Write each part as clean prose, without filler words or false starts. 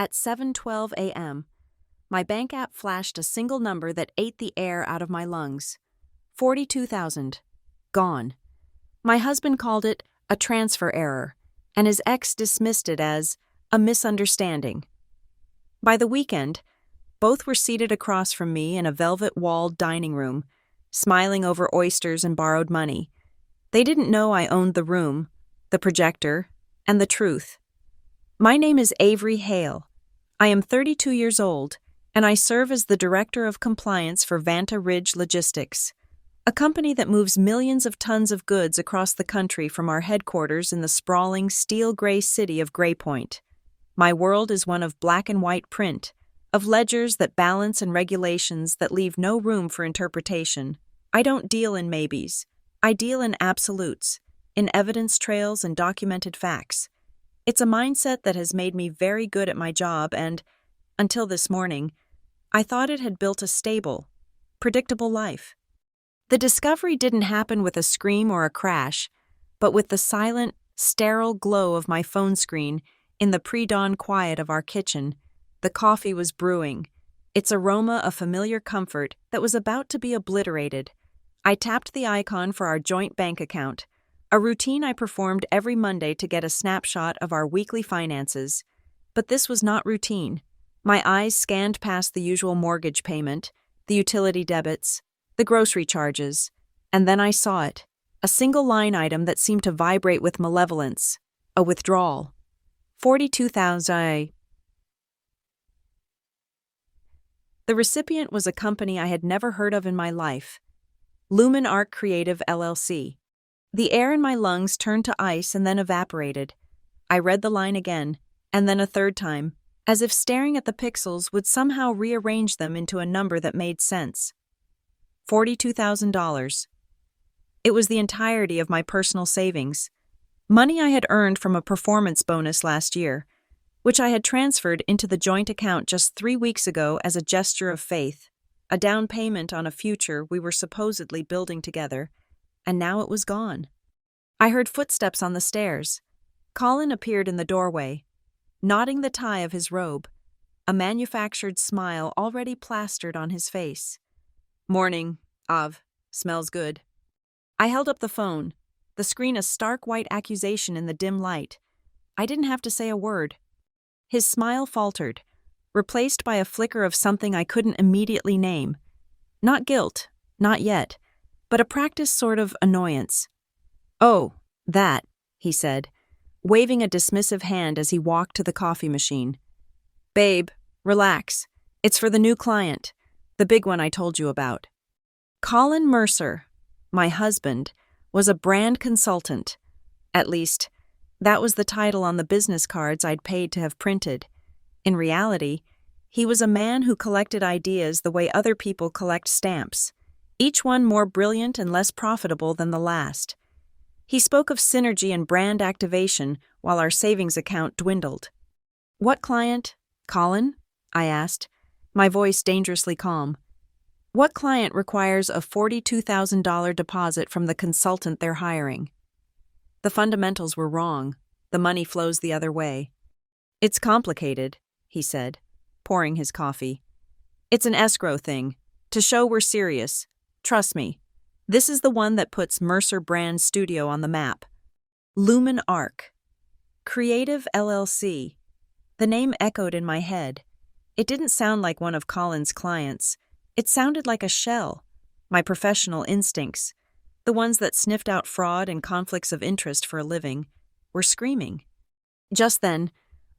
At 7:12 a.m., my bank app flashed a single number that ate the air out of my lungs. 42,000. Gone. My husband called it a transfer error, and his ex dismissed it as a misunderstanding. By the weekend, both were seated across from me in a velvet-walled dining room, smiling over oysters and borrowed money. They didn't know I owned the room, the projector, and the truth. My name is Avery Hale. I am 32 years old, and I serve as the Director of Compliance for Vanta Ridge Logistics, a company that moves millions of tons of goods across the country from our headquarters in the sprawling steel-gray city of Gray Point. My world is one of black and white print, of ledgers that balance and regulations that leave no room for interpretation. I don't deal in maybes. I deal in absolutes, in evidence trails and documented facts. It's a mindset that has made me very good at my job and, until this morning, I thought it had built a stable, predictable life. The discovery didn't happen with a scream or a crash, but with the silent, sterile glow of my phone screen in the pre-dawn quiet of our kitchen. The coffee was brewing, its aroma a familiar comfort that was about to be obliterated. I tapped the icon for our joint bank account, a routine I performed every Monday to get a snapshot of our weekly finances. But this was not routine. My eyes scanned past the usual mortgage payment, the utility debits, the grocery charges, and then I saw it, a single line item that seemed to vibrate with malevolence, a withdrawal. 42,000. The recipient was a company I had never heard of in my life, Lumen Arc Creative LLC. The air in my lungs turned to ice and then evaporated. I read the line again, and then a third time, as if staring at the pixels would somehow rearrange them into a number that made sense. $42,000. It was the entirety of my personal savings, money I had earned from a performance bonus last year, which I had transferred into the joint account just 3 weeks ago as a gesture of faith, a down payment on a future we were supposedly building together, and now it was gone. I heard footsteps on the stairs. Colin appeared in the doorway, knotting the tie of his robe, a manufactured smile already plastered on his face. "Morning, Av. Smells good." I held up the phone, the screen a stark white accusation in the dim light. I didn't have to say a word. His smile faltered, replaced by a flicker of something I couldn't immediately name. Not guilt, not yet, but a practiced sort of annoyance. "Oh, that," he said, waving a dismissive hand as he walked to the coffee machine. "Babe, relax. It's for the new client, the big one I told you about." Colin Mercer, my husband, was a brand consultant. At least, that was the title on the business cards I'd paid to have printed. In reality, he was a man who collected ideas the way other people collect stamps, each one more brilliant and less profitable than the last. He spoke of synergy and brand activation while our savings account dwindled. "What client, Colin?" I asked, my voice dangerously calm. "What client requires a $42,000 deposit from the consultant they're hiring?" The fundamentals were wrong. The money flows the other way. "It's complicated," he said, pouring his coffee. "It's an escrow thing, to show we're serious. Trust me, this is the one that puts Mercer Brand Studio on the map. Lumen Arc. Creative LLC. The name echoed in my head. It didn't sound like one of Colin's clients. It sounded like a shell. My professional instincts, the ones that sniffed out fraud and conflicts of interest for a living, were screaming. Just then,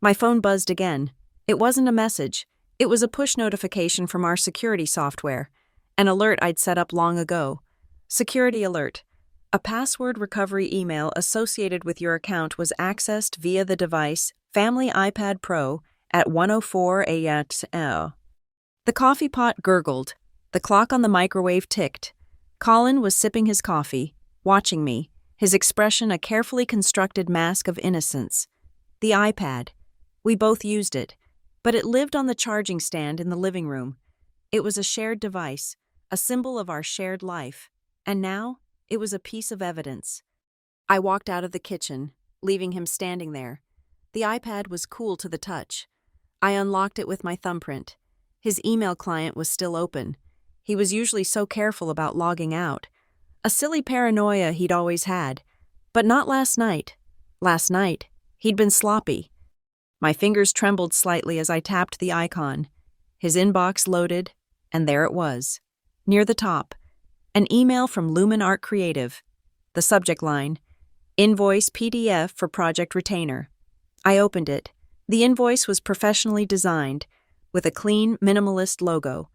my phone buzzed again. It wasn't a message. It was a push notification from our security software, an alert I'd set up long ago. Security alert. A password recovery email associated with your account was accessed via the device Family iPad Pro at 1:04 a.m. The coffee pot gurgled. The clock on the microwave ticked. Colin was sipping his coffee, watching me, his expression a carefully constructed mask of innocence. The iPad. We both used it, but it lived on the charging stand in the living room. It was a shared device, a symbol of our shared life, and now it was a piece of evidence. I walked out of the kitchen, leaving him standing there. The iPad was cool to the touch. I unlocked it with my thumbprint. His email client was still open. He was usually so careful about logging out. A silly paranoia he'd always had. But not last night. Last night, he'd been sloppy. My fingers trembled slightly as I tapped the icon. His inbox loaded, and there it was. Near the top, an email from Lumen Art Creative. The subject line, Invoice PDF for Project Retainer. I opened it. The invoice was professionally designed, with a clean, minimalist logo.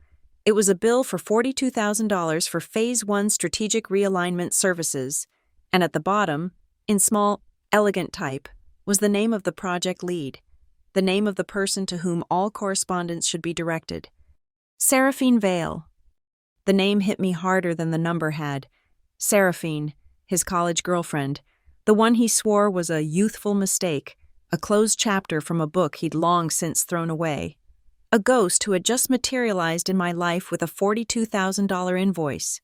It was a bill for $42,000 for Phase 1 Strategic Realignment Services, and at the bottom, in small, elegant type, was the name of the project lead, the name of the person to whom all correspondence should be directed. Seraphine Vale. The name hit me harder than the number had. Seraphine, his college girlfriend, the one he swore was a youthful mistake, a closed chapter from a book he'd long since thrown away. A ghost who had just materialized in my life with a $42,000 invoice.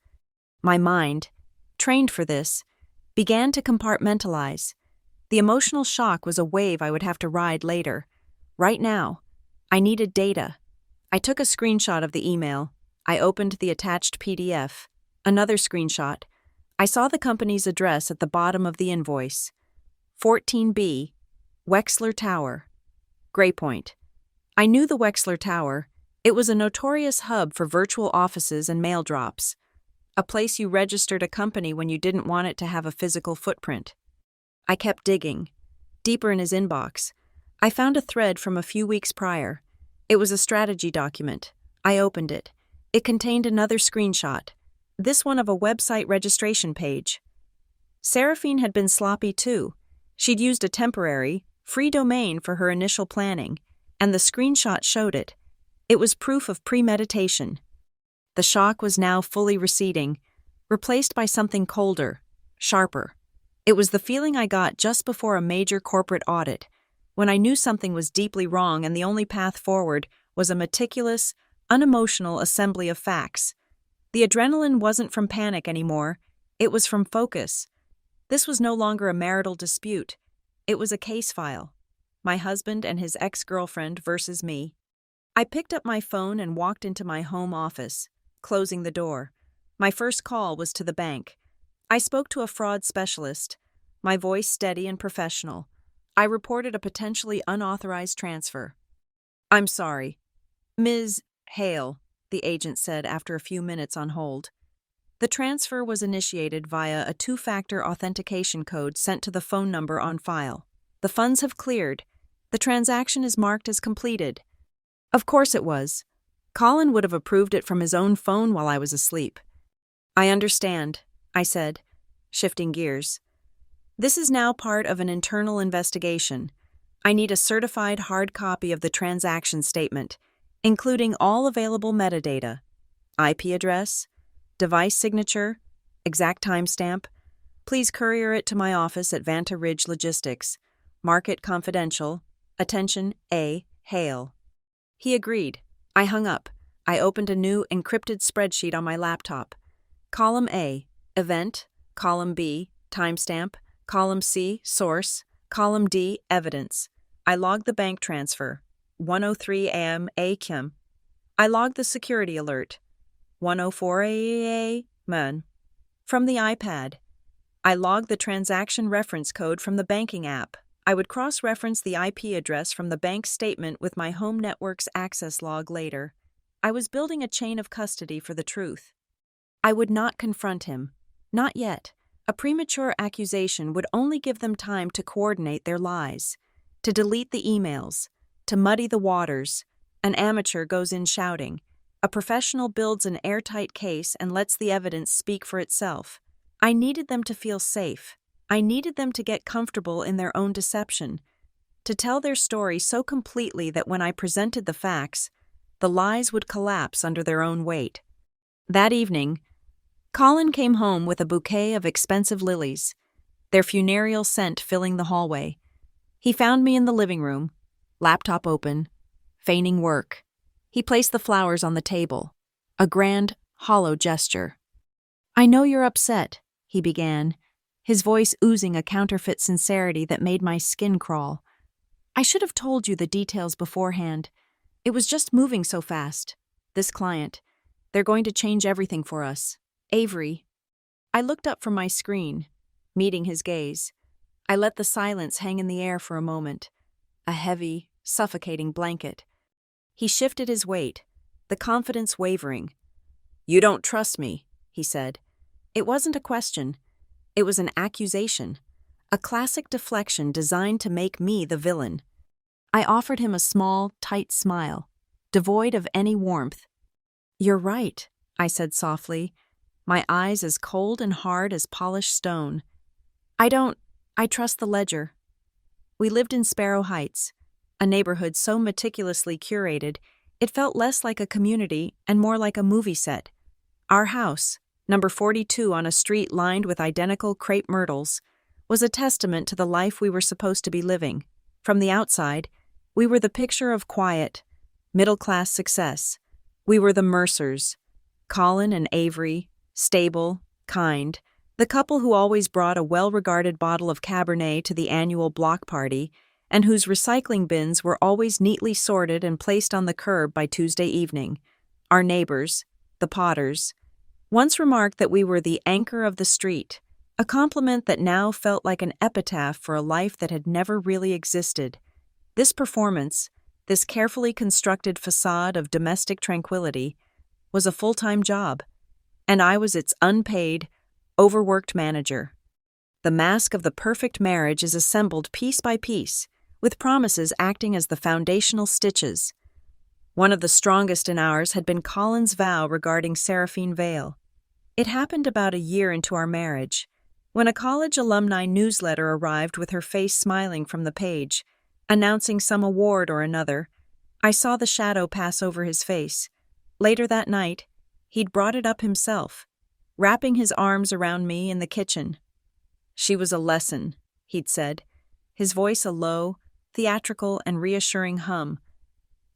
My mind, trained for this, began to compartmentalize. The emotional shock was a wave I would have to ride later. Right now, I needed data. I took a screenshot of the email. I opened the attached PDF. Another screenshot. I saw the company's address at the bottom of the invoice. 14B, Wexler Tower, Graypoint. I knew the Wexler Tower. It was a notorious hub for virtual offices and mail drops. A place you registered a company when you didn't want it to have a physical footprint. I kept digging. Deeper in his inbox, I found a thread from a few weeks prior. It was a strategy document. I opened it. It contained another screenshot, this one of a website registration page. Seraphine had been sloppy too. She'd used a temporary, free domain for her initial planning, and the screenshot showed it. It was proof of premeditation. The shock was now fully receding, replaced by something colder, sharper. It was the feeling I got just before a major corporate audit, when I knew something was deeply wrong and the only path forward was a meticulous, unemotional assembly of facts. The adrenaline wasn't from panic anymore, it was from focus. This was no longer a marital dispute. It was a case file. My husband and his ex-girlfriend versus me. I picked up my phone and walked into my home office, closing the door. My first call was to the bank. I spoke to a fraud specialist, my voice steady and professional. I reported a potentially unauthorized transfer. "I'm sorry. Ms. Hale," the agent said after a few minutes on hold. The transfer was initiated via a two-factor authentication code sent to the phone number on file. "The funds have cleared. The transaction is marked as completed." Of course it was. Colin would have approved it from his own phone while I was asleep. "I understand," I said, shifting gears. "This is now part of an internal investigation. I need a certified hard copy of the transaction statement, including all available metadata, IP address, device signature, exact timestamp. Please courier it to my office at Vanta Ridge Logistics. Mark it confidential. Attention, A. Hale." He agreed. I hung up. I opened a new encrypted spreadsheet on my laptop. Column A, event. Column B, timestamp. Column C, source. Column D, evidence. I logged the bank transfer. 1:03 a.m. a.m. I logged the security alert. 1:04 a.m. From the iPad. I logged the transaction reference code from the banking app. I would cross-reference the IP address from the bank statement with my home network's access log later. I was building a chain of custody for the truth. I would not confront him. Not yet. A premature accusation would only give them time to coordinate their lies, to delete the emails, to muddy the waters. An amateur goes in shouting. A professional builds an airtight case and lets the evidence speak for itself. I needed them to feel safe. I needed them to get comfortable in their own deception, to tell their story so completely that when I presented the facts, the lies would collapse under their own weight. That evening, Colin came home with a bouquet of expensive lilies, their funereal scent filling the hallway. He found me in the living room, laptop open, feigning work. He placed the flowers on the table, a grand, hollow gesture. "I know you're upset," he began, his voice oozing a counterfeit sincerity that made my skin crawl. I should have told you the details beforehand. It was just moving so fast. This client. They're going to change everything for us. Avery. I looked up from my screen, meeting his gaze. I let the silence hang in the air for a moment. A heavy, suffocating blanket. He shifted his weight, the confidence wavering. "You don't trust me," he said. It wasn't a question. It was an accusation. A classic deflection designed to make me the villain. I offered him a small, tight smile, devoid of any warmth. "You're right," I said softly, my eyes as cold and hard as polished stone. I trust the ledger." We lived in Sparrow Heights, a neighborhood so meticulously curated, it felt less like a community and more like a movie set. Our house, number 42 on a street lined with identical crepe myrtles, was a testament to the life we were supposed to be living. From the outside, we were the picture of quiet, middle-class success. We were the Mercers, Colin and Avery, stable, kind, the couple who always brought a well-regarded bottle of Cabernet to the annual block party and whose recycling bins were always neatly sorted and placed on the curb by Tuesday evening. Our neighbors, the Potters, once remarked that we were the anchor of the street, a compliment that now felt like an epitaph for a life that had never really existed. This performance, this carefully constructed facade of domestic tranquility, was a full-time job, and I was its unpaid, overworked manager. The mask of the perfect marriage is assembled piece by piece, with promises acting as the foundational stitches. One of the strongest in ours had been Colin's vow regarding Seraphine Vale. It happened about a year into our marriage, when a college alumni newsletter arrived with her face smiling from the page, announcing some award or another. I saw the shadow pass over his face. Later that night, he'd brought it up himself, wrapping his arms around me in the kitchen. "She was a lesson," he'd said, his voice a low, theatrical and reassuring hum.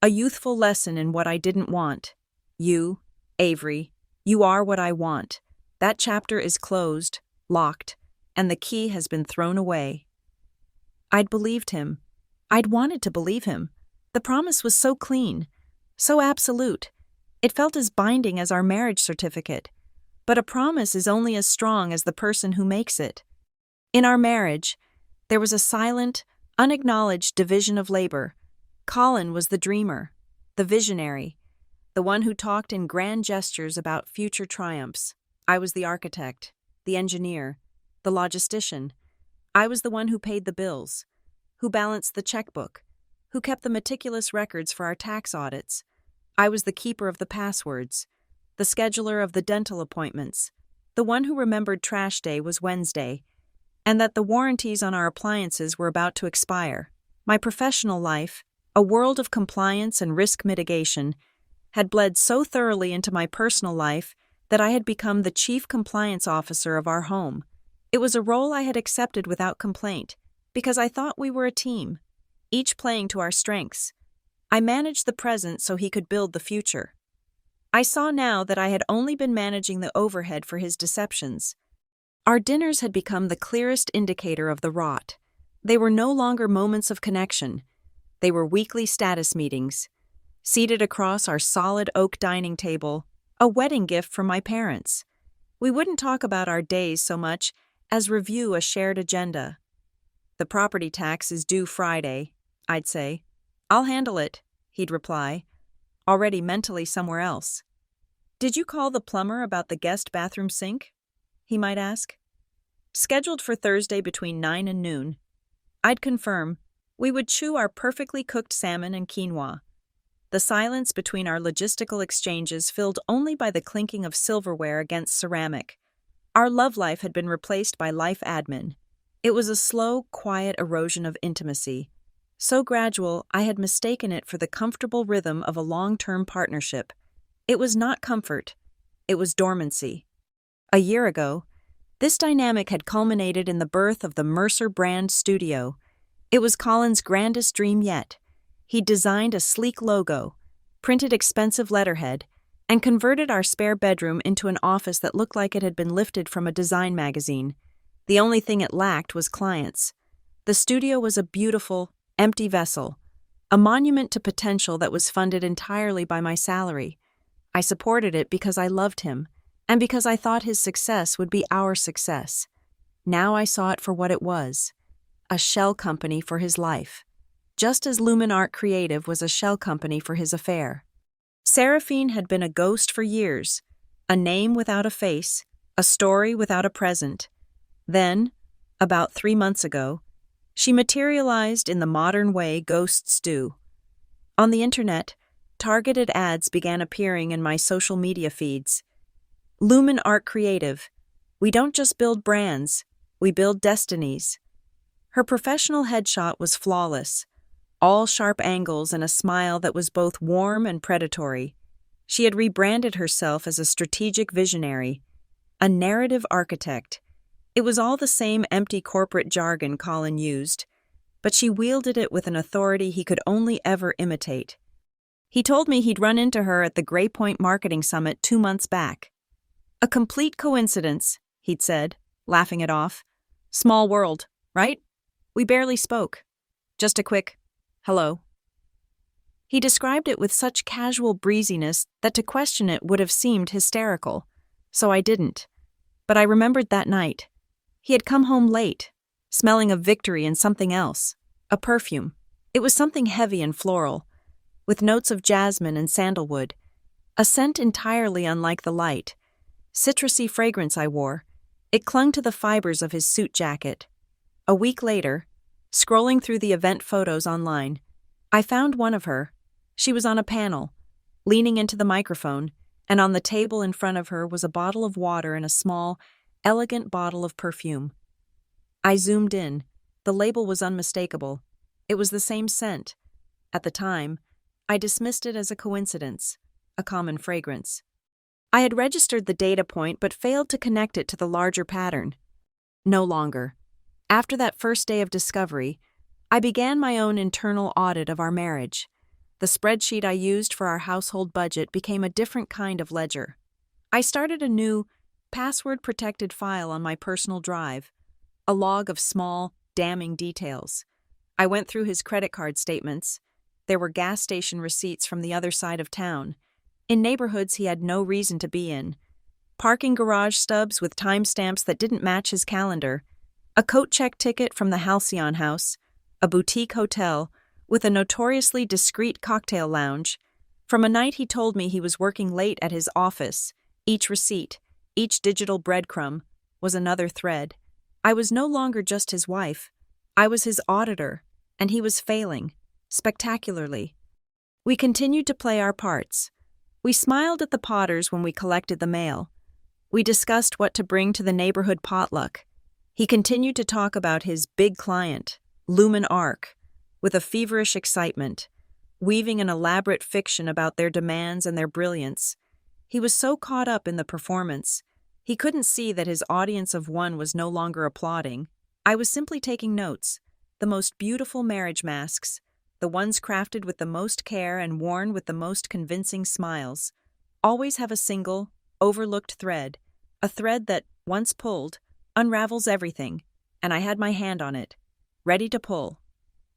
"A youthful lesson in what I didn't want. You, Avery, you are what I want. That chapter is closed, locked, and the key has been thrown away." I'd believed him. I'd wanted to believe him. The promise was so clean, so absolute. It felt as binding as our marriage certificate. But a promise is only as strong as the person who makes it. In our marriage, there was a silent, unacknowledged division of labor. Colin was the dreamer, the visionary, the one who talked in grand gestures about future triumphs. I was the architect, the engineer, the logistician. I was the one who paid the bills, who balanced the checkbook, who kept the meticulous records for our tax audits. I was the keeper of the passwords, the scheduler of the dental appointments, the one who remembered trash day was Wednesday, and that the warranties on our appliances were about to expire. My professional life, a world of compliance and risk mitigation, had bled so thoroughly into my personal life that I had become the chief compliance officer of our home. It was a role I had accepted without complaint, because I thought we were a team, each playing to our strengths. I managed the present so he could build the future. I saw now that I had only been managing the overhead for his deceptions. Our dinners had become the clearest indicator of the rot. They were no longer moments of connection. They were weekly status meetings. Seated across our solid oak dining table, a wedding gift from my parents. We wouldn't talk about our days so much as review a shared agenda. "The property tax is due Friday," I'd say. "I'll handle it," he'd reply, already mentally somewhere else. "Did you call the plumber about the guest bathroom sink?" he might ask. Scheduled for Thursday between 9 and noon. I'd confirm. We would chew our perfectly cooked salmon and quinoa. The silence between our logistical exchanges filled only by the clinking of silverware against ceramic. Our love life had been replaced by life admin. It was a slow, quiet erosion of intimacy. So gradual, I had mistaken it for the comfortable rhythm of a long-term partnership. It was not comfort. It was dormancy. A year ago, this dynamic had culminated in the birth of the Mercer brand studio. It was Colin's grandest dream yet. He'd designed a sleek logo, printed expensive letterhead, and converted our spare bedroom into an office that looked like it had been lifted from a design magazine. The only thing it lacked was clients. The studio was a beautiful, empty vessel, a monument to potential that was funded entirely by my salary. I supported it because I loved him, and because I thought his success would be our success. Now I saw it for what it was, a shell company for his life, just as Lumen Art Creative was a shell company for his affair. Seraphine had been a ghost for years, a name without a face, a story without a present. Then, about 3 months ago, she materialized in the modern way ghosts do. On the internet, targeted ads began appearing in my social media feeds. Lumen Art Creative. We don't just build brands, we build destinies. Her professional headshot was flawless, all sharp angles and a smile that was both warm and predatory. She had rebranded herself as a strategic visionary, a narrative architect. It was all the same empty corporate jargon Colin used, but she wielded it with an authority he could only ever imitate. He told me he'd run into her at the Grey Point Marketing Summit 2 months back. A complete coincidence, he'd said, laughing it off. Small world, right? We barely spoke. Just a quick, hello. He described it with such casual breeziness that to question it would have seemed hysterical, so I didn't. But I remembered that night. He had come home late, smelling of victory and something else, a perfume. It was something heavy and floral, with notes of jasmine and sandalwood, a scent entirely unlike the light, citrusy fragrance I wore. It clung to the fibers of his suit jacket. A week later, scrolling through the event photos online, I found one of her. She was on a panel, leaning into the microphone, and on the table in front of her was a bottle of water and a small, elegant bottle of perfume. I zoomed in. The label was unmistakable. It was the same scent. At the time, I dismissed it as a coincidence, a common fragrance. I had registered the data point but failed to connect it to the larger pattern. No longer. After that first day of discovery, I began my own internal audit of our marriage. The spreadsheet I used for our household budget became a different kind of ledger. I started a new, password-protected file on my personal drive, a log of small, damning details. I went through his credit card statements. There were gas station receipts from the other side of town, in neighborhoods he had no reason to be in, parking garage stubs with timestamps that didn't match his calendar, a coat check ticket from the Halcyon House, a boutique hotel with a notoriously discreet cocktail lounge. From a night he told me he was working late at his office, each receipt, each digital breadcrumb, was another thread. I was no longer just his wife. I was his auditor, and he was failing, spectacularly. We continued to play our parts. We smiled at the Potters when we collected the mail. We discussed what to bring to the neighborhood potluck. He continued to talk about his big client, Lumen Arc, with a feverish excitement, weaving an elaborate fiction about their demands and their brilliance. He was so caught up in the performance, he couldn't see that his audience of one was no longer applauding. I was simply taking notes. The most beautiful marriage masks, the ones crafted with the most care and worn with the most convincing smiles, always have a single, overlooked thread, a thread that, once pulled, unravels everything, and I had my hand on it, ready to pull.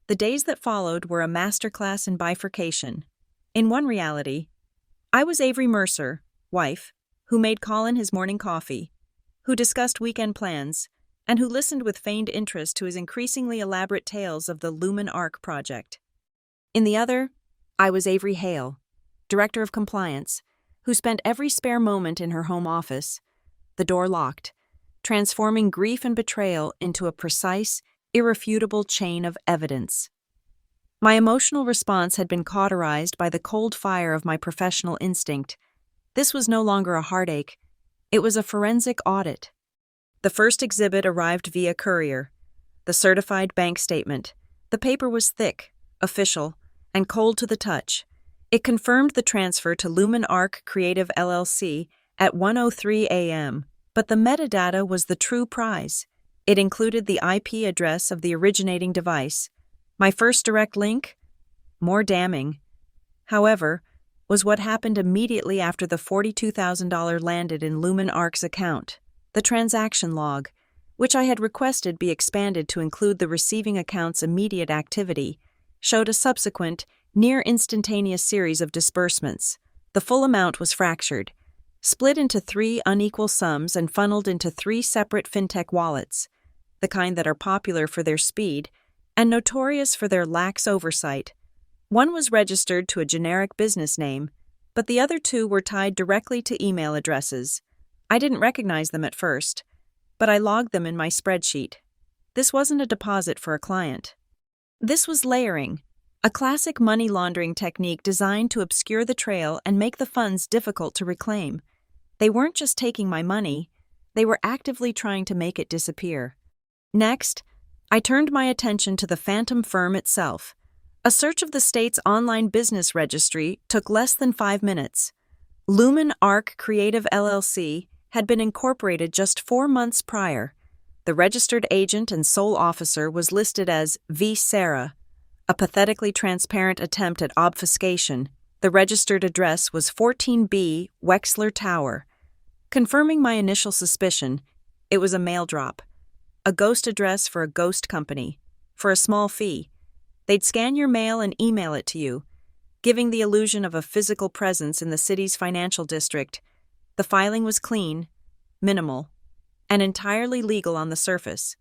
The days that followed were a masterclass in bifurcation. In one reality, I was Avery Mercer, wife, who made Colin his morning coffee, who discussed weekend plans, and who listened with feigned interest to his increasingly elaborate tales of the Lumen Arc project. In the other, I was Avery Hale, director of compliance, who spent every spare moment in her home office, the door locked, transforming grief and betrayal into a precise, irrefutable chain of evidence. My emotional response had been cauterized by the cold fire of my professional instinct. This was no longer a heartache. It was a forensic audit. The first exhibit arrived via courier, the certified bank statement. The paper was thick, official, and cold to the touch. It confirmed the transfer to Lumen Arc Creative LLC at 1:03 a.m., but the metadata was the true prize. It included the IP address of the originating device. My first direct link? More damning, however, was what happened immediately after the $42,000 landed in Lumen Arc's account, the transaction log, which I had requested be expanded to include the receiving account's immediate activity. showed a subsequent, near-instantaneous series of disbursements. The full amount was fractured, split into 3 unequal sums and funneled into 3 separate fintech wallets, the kind that are popular for their speed and notorious for their lax oversight. One was registered to a generic business name, but the other 2 were tied directly to email addresses. I didn't recognize them at first, but I logged them in my spreadsheet. This wasn't a deposit for a client. This was layering, a classic money laundering technique designed to obscure the trail and make the funds difficult to reclaim. They weren't just taking my money, they were actively trying to make it disappear. Next, I turned my attention to the phantom firm itself. A search of the state's online business registry took less than 5 minutes. Lumen Arc Creative LLC had been incorporated just 4 months prior. The registered agent and sole officer was listed as V. Sarah, a pathetically transparent attempt at obfuscation. The registered address was 14B Wexler Tower. Confirming my initial suspicion, it was a mail drop. A ghost address for a ghost company, for a small fee. They'd scan your mail and email it to you, giving the illusion of a physical presence in the city's financial district. The filing was clean, minimal, and entirely legal on the surface.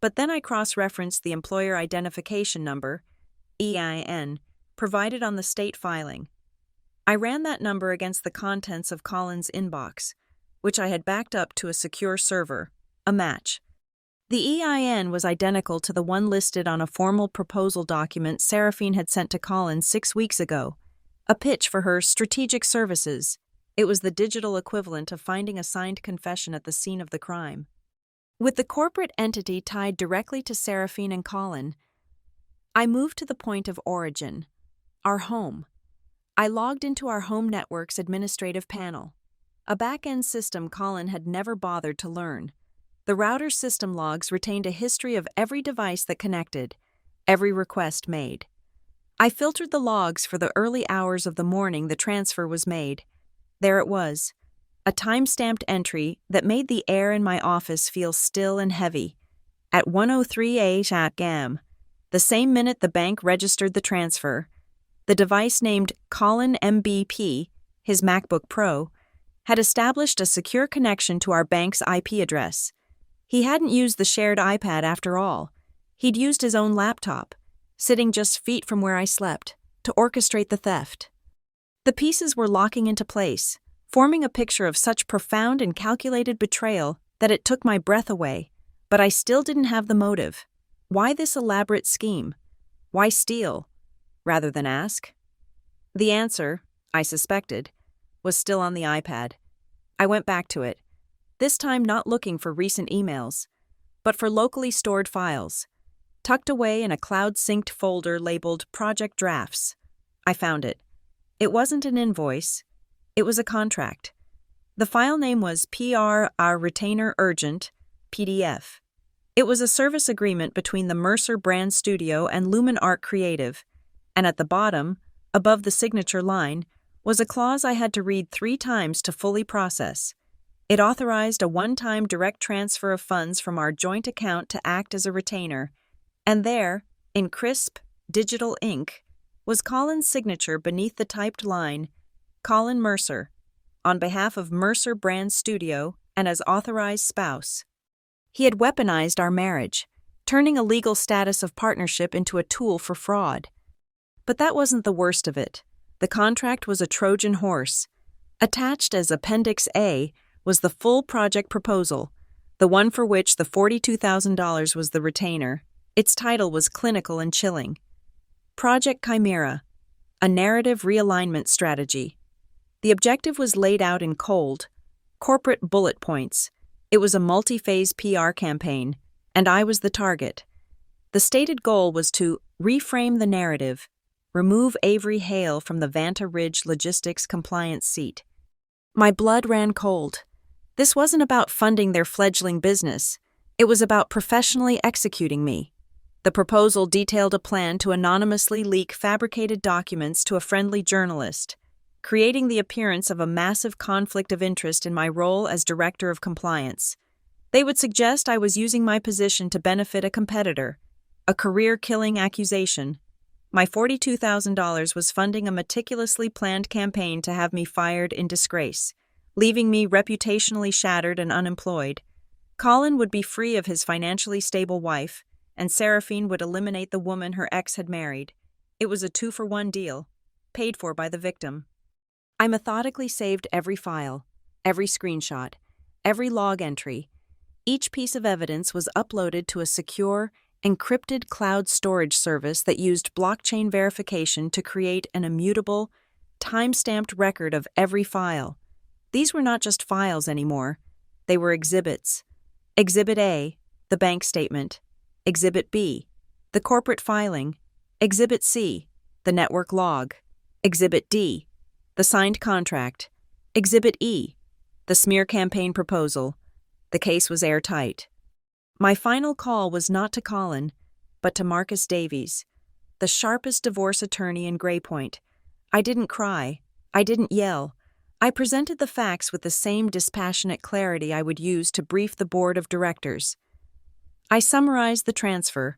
But then I cross-referenced the employer identification number, EIN, provided on the state filing. I ran that number against the contents of Colin's inbox, which I had backed up to a secure server, a match. The EIN was identical to the one listed on a formal proposal document Seraphine had sent to Colin 6 weeks ago, a pitch for her strategic services. It was the digital equivalent of finding a signed confession at the scene of the crime. With the corporate entity tied directly to Seraphine and Colin, I moved to the point of origin, our home. I logged into our home network's administrative panel, a back-end system Colin had never bothered to learn. The router's system logs retained a history of every device that connected, every request made. I filtered the logs for the early hours of the morning the transfer was made. There it was, a time-stamped entry that made the air in my office feel still and heavy. At 1:03 a.m., the same minute the bank registered the transfer, the device named Colin MBP, his MacBook Pro, had established a secure connection to our bank's IP address. He hadn't used the shared iPad after all. He'd used his own laptop, sitting just feet from where I slept, to orchestrate the theft. The pieces were locking into place, forming a picture of such profound and calculated betrayal that it took my breath away. But I still didn't have the motive. Why this elaborate scheme? Why steal, rather than ask? The answer, I suspected, was still on the iPad. I went back to it, this time not looking for recent emails, but for locally stored files, tucked away in a cloud-synced folder labeled Project Drafts. I found it. It wasn't an invoice. It was a contract. The file name was PR Our Retainer Urgent, PDF. It was a service agreement between the Mercer Brand Studio and Lumen Art Creative, and at the bottom, above the signature line, was a clause I had to read 3 times to fully process. It authorized a one-time direct transfer of funds from our joint account to act as a retainer, and there, in crisp, digital ink, was Colin's signature beneath the typed line, Colin Mercer, on behalf of Mercer Brand Studio and as authorized spouse. He had weaponized our marriage, turning a legal status of partnership into a tool for fraud. But that wasn't the worst of it. The contract was a Trojan horse. Attached as Appendix A was the full project proposal, the one for which the $42,000 was the retainer. Its title was clinical and chilling. Project Chimera, a narrative realignment strategy. The objective was laid out in cold, corporate bullet points. It was a multi-phase PR campaign, and I was the target. The stated goal was to reframe the narrative, remove Avery Hale from the Vanta Ridge Logistics compliance seat. My blood ran cold. This wasn't about funding their fledgling business. It was about professionally executing me. The proposal detailed a plan to anonymously leak fabricated documents to a friendly journalist, creating the appearance of a massive conflict of interest in my role as Director of Compliance. They would suggest I was using my position to benefit a competitor, a career-killing accusation. My $42,000 was funding a meticulously planned campaign to have me fired in disgrace, leaving me reputationally shattered and unemployed. Colin would be free of his financially stable wife, and Seraphine would eliminate the woman her ex had married. It was a 2-for-1 deal, paid for by the victim. I methodically saved every file, every screenshot, every log entry. Each piece of evidence was uploaded to a secure, encrypted cloud storage service that used blockchain verification to create an immutable, time-stamped record of every file. These were not just files anymore. They were exhibits. Exhibit A, the bank statement. Exhibit B, the corporate filing. Exhibit C, the network log. Exhibit D, the signed contract. Exhibit E, the smear campaign proposal. The case was airtight. My final call was not to Colin, but to Marcus Davies, the sharpest divorce attorney in Greypoint. I didn't cry. I didn't yell. I presented the facts with the same dispassionate clarity I would use to brief the board of directors. I summarized the transfer,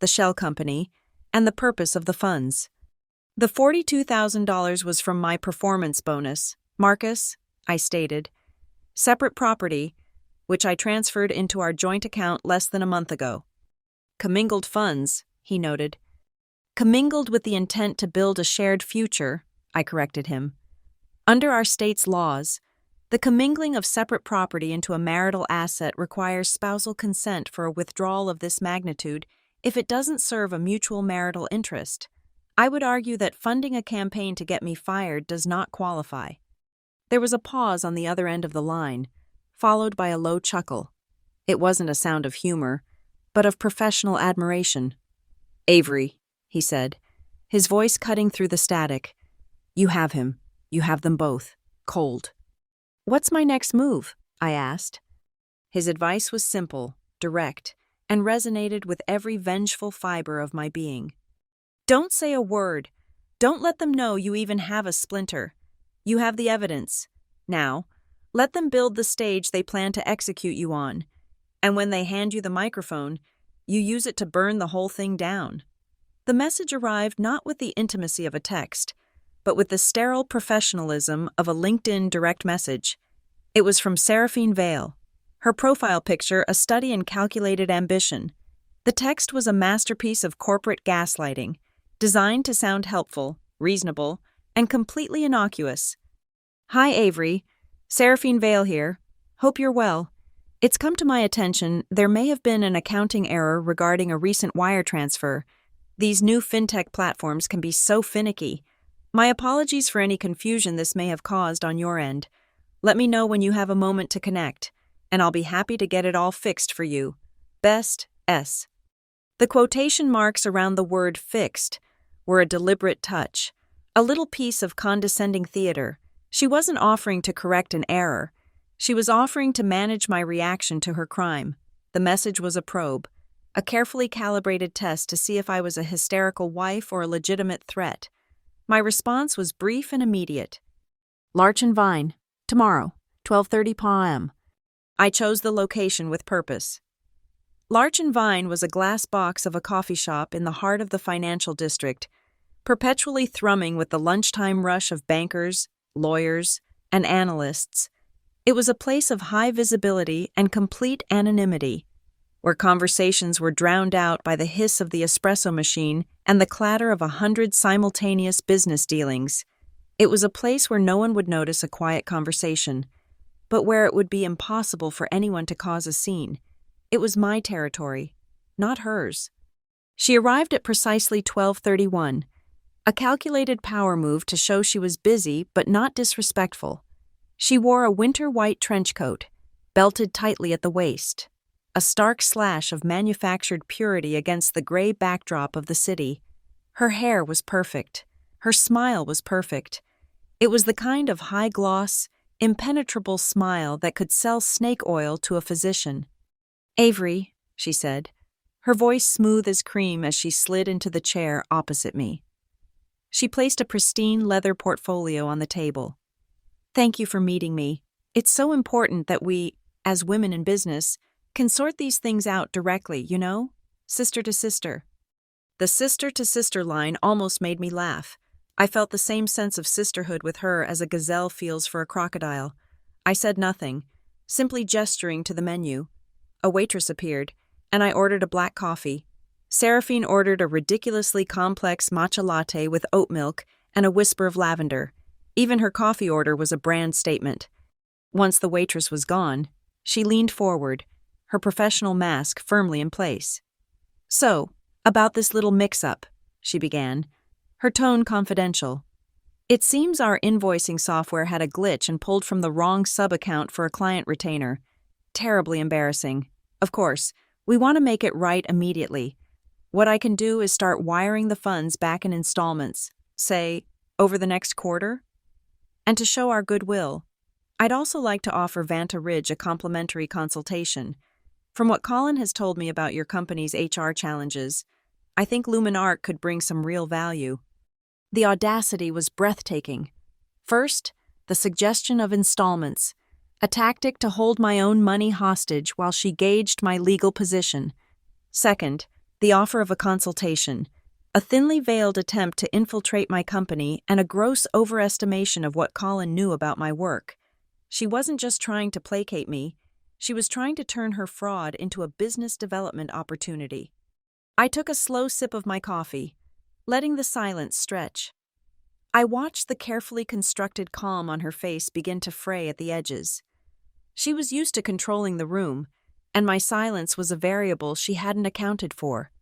the shell company, and the purpose of the funds. The $42,000 was from my performance bonus, Marcus, I stated. Separate property, which I transferred into our joint account less than a month ago. Commingled funds, he noted. Commingled with the intent to build a shared future, I corrected him. Under our state's laws, the commingling of separate property into a marital asset requires spousal consent for a withdrawal of this magnitude if it doesn't serve a mutual marital interest. I would argue that funding a campaign to get me fired does not qualify. There was a pause on the other end of the line, followed by a low chuckle. It wasn't a sound of humor, but of professional admiration. Avery, he said, his voice cutting through the static. You have him. You have them both. Cold. What's my next move? I asked. His advice was simple, direct, and resonated with every vengeful fiber of my being. Don't say a word. Don't let them know you even have a splinter. You have the evidence. Now, let them build the stage they plan to execute you on. And when they hand you the microphone, you use it to burn the whole thing down. The message arrived not with the intimacy of a text, but with the sterile professionalism of a LinkedIn direct message. It was from Seraphine Vale, her profile picture a study in calculated ambition. The text was a masterpiece of corporate gaslighting, designed to sound helpful, reasonable, and completely innocuous. Hi, Avery. Seraphine Vale here. Hope you're well. It's come to my attention there may have been an accounting error regarding a recent wire transfer. These new fintech platforms can be so finicky. My apologies for any confusion this may have caused on your end. Let me know when you have a moment to connect, and I'll be happy to get it all fixed for you. Best, S. The quotation marks around the word fixed were a deliberate touch, a little piece of condescending theater. She wasn't offering to correct an error. She was offering to manage my reaction to her crime. The message was a probe, a carefully calibrated test to see if I was a hysterical wife or a legitimate threat. My response was brief and immediate. Larch and Vine, tomorrow, 12:30 p.m. I chose the location with purpose. Larch and Vine was a glass box of a coffee shop in the heart of the financial district, perpetually thrumming with the lunchtime rush of bankers, lawyers, and analysts. It was a place of high visibility and complete anonymity, where conversations were drowned out by the hiss of the espresso machine and the clatter of 100 simultaneous business dealings. It was a place where no one would notice a quiet conversation, but where it would be impossible for anyone to cause a scene. It was my territory, not hers. She arrived at precisely 12:31, a calculated power move to show she was busy but not disrespectful. She wore a winter white trench coat, belted tightly at the waist, a stark slash of manufactured purity against the gray backdrop of the city. Her hair was perfect. Her smile was perfect. It was the kind of high-gloss, impenetrable smile that could sell snake oil to a physician. Avery, she said, her voice smooth as cream as she slid into the chair opposite me. She placed a pristine leather portfolio on the table. Thank you for meeting me. It's so important that we, as women in business, can sort these things out directly, you know? Sister to sister. The sister-to-sister line almost made me laugh. I felt the same sense of sisterhood with her as a gazelle feels for a crocodile. I said nothing, simply gesturing to the menu. A waitress appeared, and I ordered a black coffee. Seraphine ordered a ridiculously complex matcha latte with oat milk and a whisper of lavender. Even her coffee order was a brand statement. Once the waitress was gone, she leaned forward, her professional mask firmly in place. "So, about this little mix-up," she began, her tone confidential. "It seems our invoicing software had a glitch and pulled from the wrong sub-account for a client retainer. Terribly embarrassing. Of course, we want to make it right immediately. What I can do is start wiring the funds back in installments, say, over the next quarter. And to show our goodwill, I'd also like to offer Vanta Ridge a complimentary consultation. From what Colin has told me about your company's HR challenges, I think Luminark could bring some real value." The audacity was breathtaking. First, the suggestion of installments, a tactic to hold my own money hostage while she gauged my legal position. Second, the offer of a consultation, a thinly veiled attempt to infiltrate my company and a gross overestimation of what Colin knew about my work. She wasn't just trying to placate me, she was trying to turn her fraud into a business development opportunity. I took a slow sip of my coffee, letting the silence stretch. I watched the carefully constructed calm on her face begin to fray at the edges. She was used to controlling the room, and my silence was a variable she hadn't accounted for.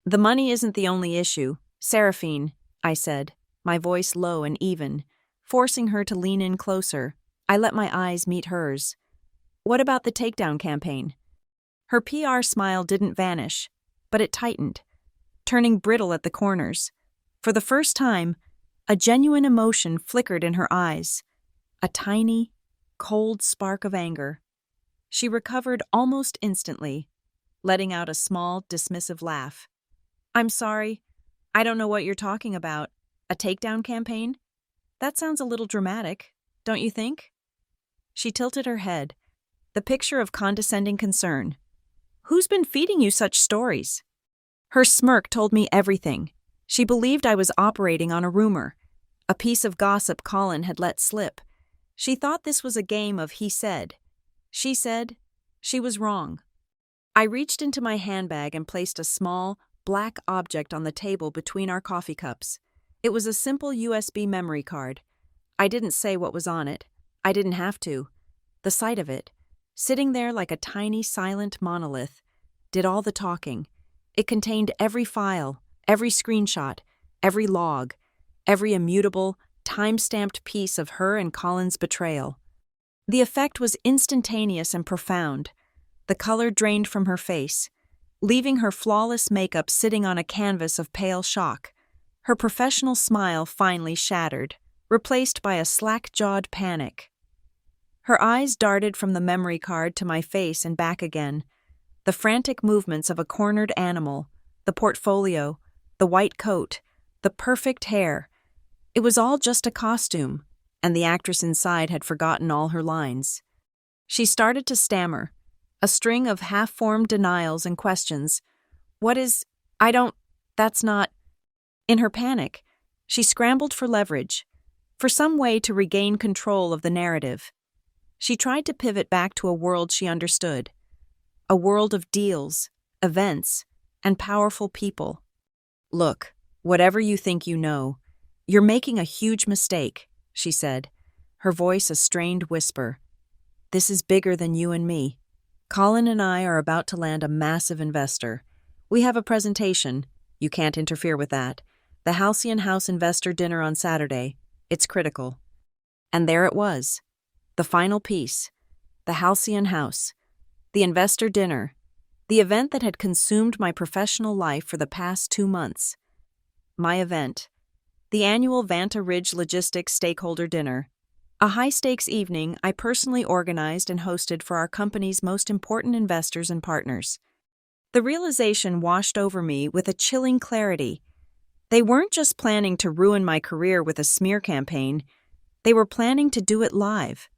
"The money isn't the only issue, Seraphine," I said, my voice low and even, forcing her to lean in closer. I let my eyes meet hers. "What about the takedown campaign?" Her PR smile didn't vanish, but it tightened, turning brittle at the corners. For the first time, a genuine emotion flickered in her eyes, a tiny, cold spark of anger. She recovered almost instantly, letting out a small, dismissive laugh. "I'm sorry, I don't know what you're talking about. A takedown campaign? That sounds a little dramatic, don't you think?" She tilted her head, the picture of condescending concern. "Who's been feeding you such stories?" Her smirk told me everything. She believed I was operating on a rumor, a piece of gossip Colin had let slip. She thought this was a game of he said. She said. She was wrong. I reached into my handbag and placed a small, black object on the table between our coffee cups. It was a simple USB memory card. I didn't say what was on it. I didn't have to. The sight of it, sitting there like a tiny silent monolith, did all the talking. It contained every file, every screenshot, every log, every immutable, time-stamped piece of her and Colin's betrayal. The effect was instantaneous and profound. The color drained from her face, leaving her flawless makeup sitting on a canvas of pale shock. Her professional smile finally shattered, replaced by a slack-jawed panic. Her eyes darted from the memory card to my face and back again, the frantic movements of a cornered animal, the portfolio, the white coat, the perfect hair. It was all just a costume, and the actress inside had forgotten all her lines. She started to stammer, a string of half-formed denials and questions. That's not... In her panic, she scrambled for leverage, for some way to regain control of the narrative. She tried to pivot back to a world she understood, a world of deals, events, and powerful people. "Look, whatever you think you know, you're making a huge mistake," she said, her voice a strained whisper. "This is bigger than you and me. Colin and I are about to land a massive investor. We have a presentation. You can't interfere with that. The Halcyon House investor dinner on Saturday. It's critical." And there it was. The final piece. The Halcyon House. The investor dinner. The event that had consumed my professional life for the past 2 months. My event. The annual Vanta Ridge Logistics Stakeholder Dinner. A high-stakes evening I personally organized and hosted for our company's most important investors and partners. The realization washed over me with a chilling clarity. They weren't just planning to ruin my career with a smear campaign. They were planning to do it live.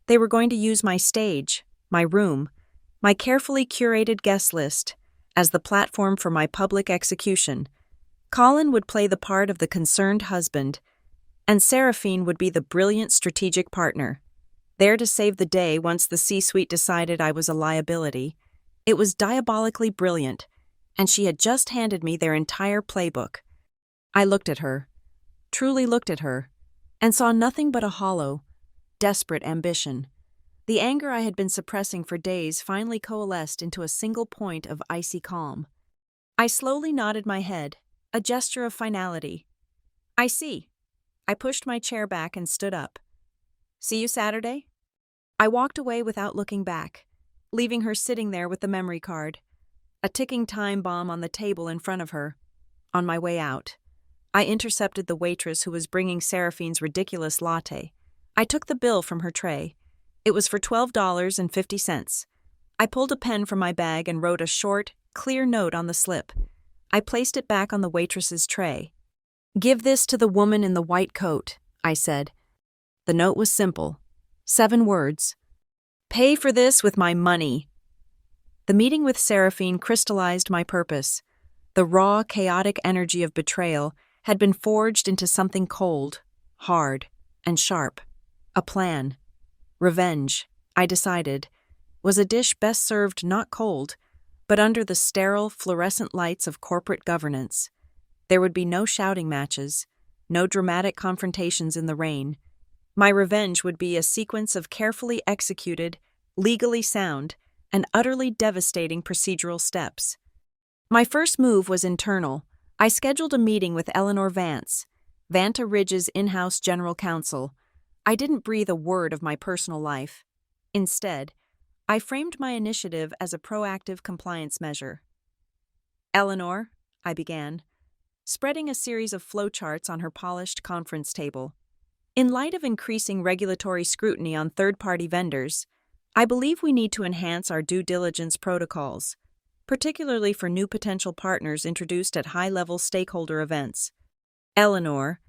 They were going to use my stage, my room, my carefully curated guest list as the platform for my public execution. Colin would play the part of the concerned husband, and Seraphine would be the brilliant strategic partner, there to save the day once the C-suite decided I was a liability. It was diabolically brilliant, and she had just handed me their entire playbook. I looked at her, truly looked at her, and saw nothing but a hollow, desperate ambition. The anger I had been suppressing for days finally coalesced into a single point of icy calm. I slowly nodded my head, a gesture of finality. I see. I pushed my chair back and stood up. See you Saturday? I walked away without looking back, leaving her sitting there with the memory card, a ticking time bomb on the table in front of her. On my way out, I intercepted the waitress who was bringing Seraphine's ridiculous latte. I took the bill from her tray. It was for $12.50. I pulled a pen from my bag and wrote a short, clear note on the slip. I placed it back on the waitress's tray. "Give this to the woman in the white coat," I said. The note was simple. 7 words. "Pay for this with my money." The meeting with Seraphine crystallized my purpose. The raw, chaotic energy of betrayal had been forged into something cold, hard, and sharp. A plan. Revenge, I decided, was a dish best served not cold, but under the sterile, fluorescent lights of corporate governance. There would be no shouting matches, no dramatic confrontations in the rain. My revenge would be a sequence of carefully executed, legally sound, and utterly devastating procedural steps. My first move was internal. I scheduled a meeting with Eleanor Vance, Vanta Ridge's in-house general counsel. I didn't breathe a word of my personal life. Instead, I framed my initiative as a proactive compliance measure. "Eleanor," I began, spreading a series of flowcharts on her polished conference table. "In light of increasing regulatory scrutiny on third-party vendors, I believe we need to enhance our due diligence protocols, particularly for new potential partners introduced at high-level stakeholder events." Eleanor,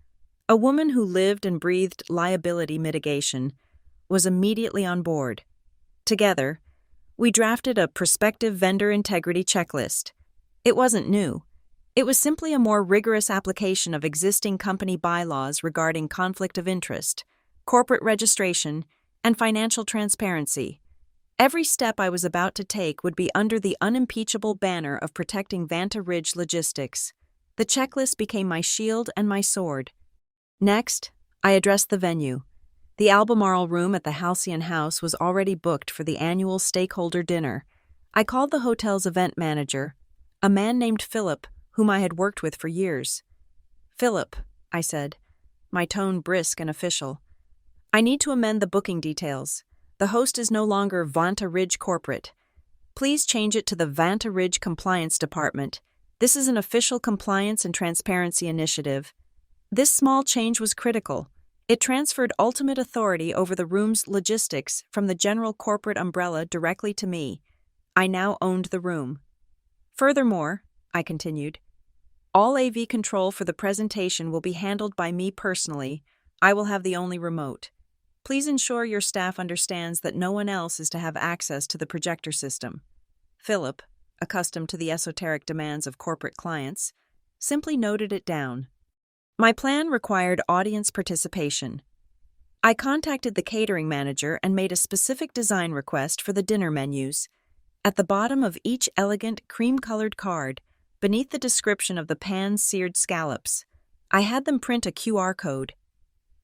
a woman who lived and breathed liability mitigation, was immediately on board. Together, we drafted a prospective vendor integrity checklist. It wasn't new. It was simply a more rigorous application of existing company bylaws regarding conflict of interest, corporate registration, and financial transparency. Every step I was about to take would be under the unimpeachable banner of protecting Vanta Ridge logistics. The checklist became my shield and my sword. Next, I addressed the venue. The Albemarle room at the Halcyon House was already booked for the annual stakeholder dinner. I called the hotel's event manager, a man named Philip, whom I had worked with for years. "Philip," I said, my tone brisk and official, "I need to amend the booking details. The host is no longer Vanta Ridge Corporate. Please change it to the Vanta Ridge Compliance Department. This is an official compliance and transparency initiative." This small change was critical. It transferred ultimate authority over the room's logistics from the general corporate umbrella directly to me. I now owned the room. "Furthermore," I continued, "all AV control for the presentation will be handled by me personally. I will have the only remote. Please ensure your staff understands that no one else is to have access to the projector system." Philip, accustomed to the esoteric demands of corporate clients, simply noted it down. My plan required audience participation. I contacted the catering manager and made a specific design request for the dinner menus. At the bottom of each elegant, cream-colored card, beneath the description of the pan-seared scallops, I had them print a QR code.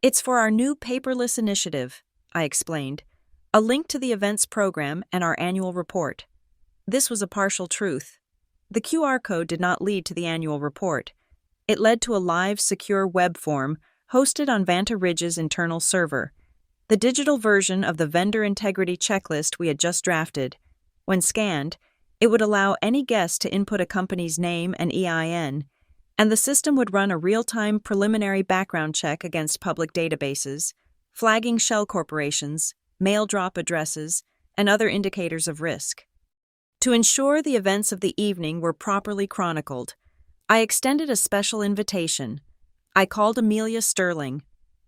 "It's for our new paperless initiative," I explained, "a link to the event's program and our annual report." This was a partial truth. The QR code did not lead to the annual report. It led to a live, secure web form hosted on Vanta Ridge's internal server, the digital version of the vendor integrity checklist we had just drafted. When scanned, it would allow any guest to input a company's name and EIN, and the system would run a real-time preliminary background check against public databases, flagging shell corporations, mail drop addresses, and other indicators of risk. To ensure the events of the evening were properly chronicled, I extended a special invitation. I called Amelia Sterling,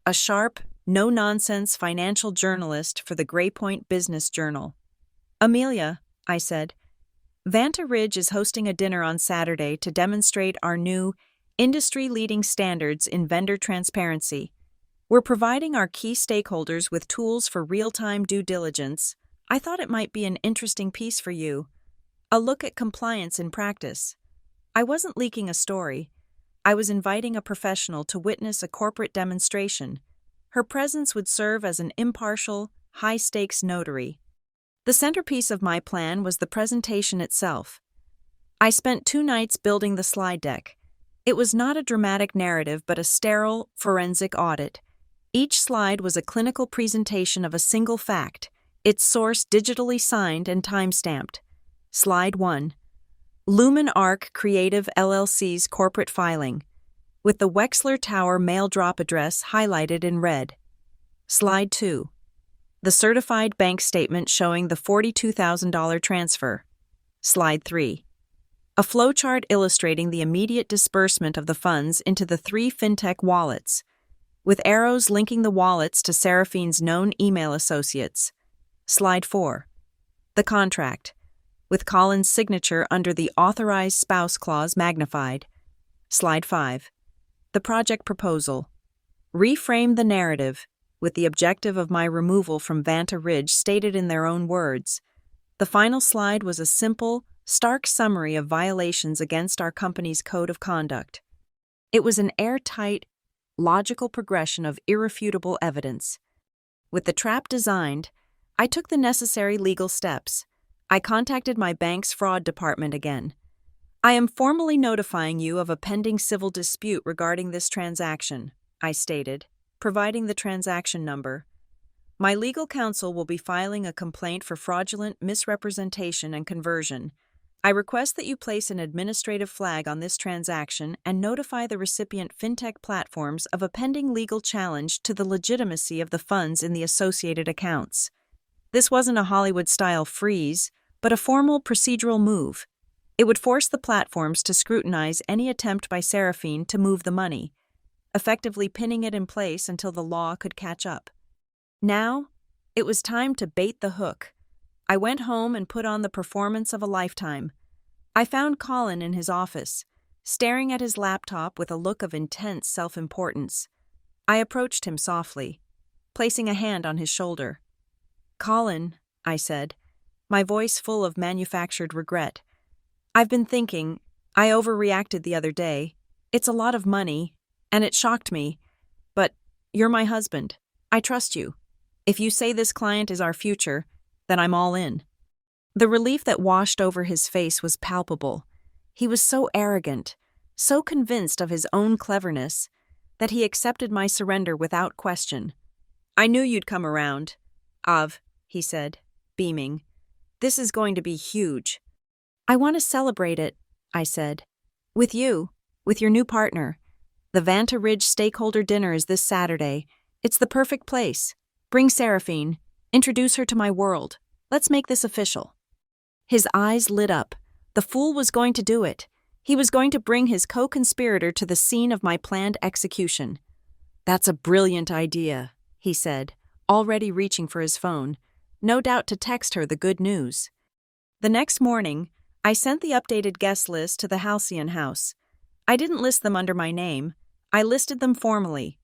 a sharp, no-nonsense financial journalist for the Gray Point Business Journal. "Amelia," I said, "Vanta Ridge is hosting a dinner on Saturday to demonstrate our new industry-leading standards in vendor transparency. We're providing our key stakeholders with tools for real-time due diligence. I thought it might be an interesting piece for you. A look at compliance in practice. I wasn't leaking a story. I was inviting a professional to witness a corporate demonstration. Her presence would serve as an impartial, high-stakes notary. The centerpiece of my plan was the presentation itself. I spent 2 nights building the slide deck. It was not a dramatic narrative but a sterile, forensic audit. Each slide was a clinical presentation of a single fact, its source digitally signed and time-stamped. Slide 1. Lumen Arc Creative LLC's corporate filing, with the Wexler Tower mail drop address highlighted in red. Slide 2. The certified bank statement showing the $42,000 transfer. Slide 3. A flowchart illustrating the immediate disbursement of the funds into the 3 fintech wallets, with arrows linking the wallets to Seraphine's known email associates. Slide 4. The contract, with Colin's signature under the Authorized Spouse Clause magnified. Slide 5. The project proposal. Reframe the narrative, with the objective of my removal from Vanta Ridge stated in their own words. The final slide was a simple, stark summary of violations against our company's code of conduct. It was an airtight, logical progression of irrefutable evidence. With the trap designed, I took the necessary legal steps. I contacted my bank's fraud department again. I am formally notifying you of a pending civil dispute regarding this transaction, I stated, providing the transaction number. My legal counsel will be filing a complaint for fraudulent misrepresentation and conversion. I request that you place an administrative flag on this transaction and notify the recipient fintech platforms of a pending legal challenge to the legitimacy of the funds in the associated accounts. This wasn't a Hollywood-style freeze, but a formal procedural move. It would force the platforms to scrutinize any attempt by Seraphine to move the money, effectively pinning it in place until the law could catch up. Now, it was time to bait the hook. I went home and put on the performance of a lifetime. I found Colin in his office, staring at his laptop with a look of intense self-importance. I approached him softly, placing a hand on his shoulder. "Colin," I said, my voice full of manufactured regret. "I've been thinking, I overreacted the other day. It's a lot of money, and it shocked me. But you're my husband. I trust you. If you say this client is our future, then I'm all in." The relief that washed over his face was palpable. He was so arrogant, so convinced of his own cleverness, that he accepted my surrender without question. "I knew you'd come around, Av," he said, beaming. "This is going to be huge." "I want to celebrate it," I said. "With you, with your new partner. The Vanta Ridge stakeholder dinner is this Saturday. It's the perfect place. Bring Seraphine. Introduce her to my world. Let's make this official." His eyes lit up. The fool was going to do it. He was going to bring his co-conspirator to the scene of my planned execution. "That's a brilliant idea," he said, already reaching for his phone, no doubt to text her the good news. The next morning, I sent the updated guest list to the Halcyon House. I didn't list them under my name. I listed them formally.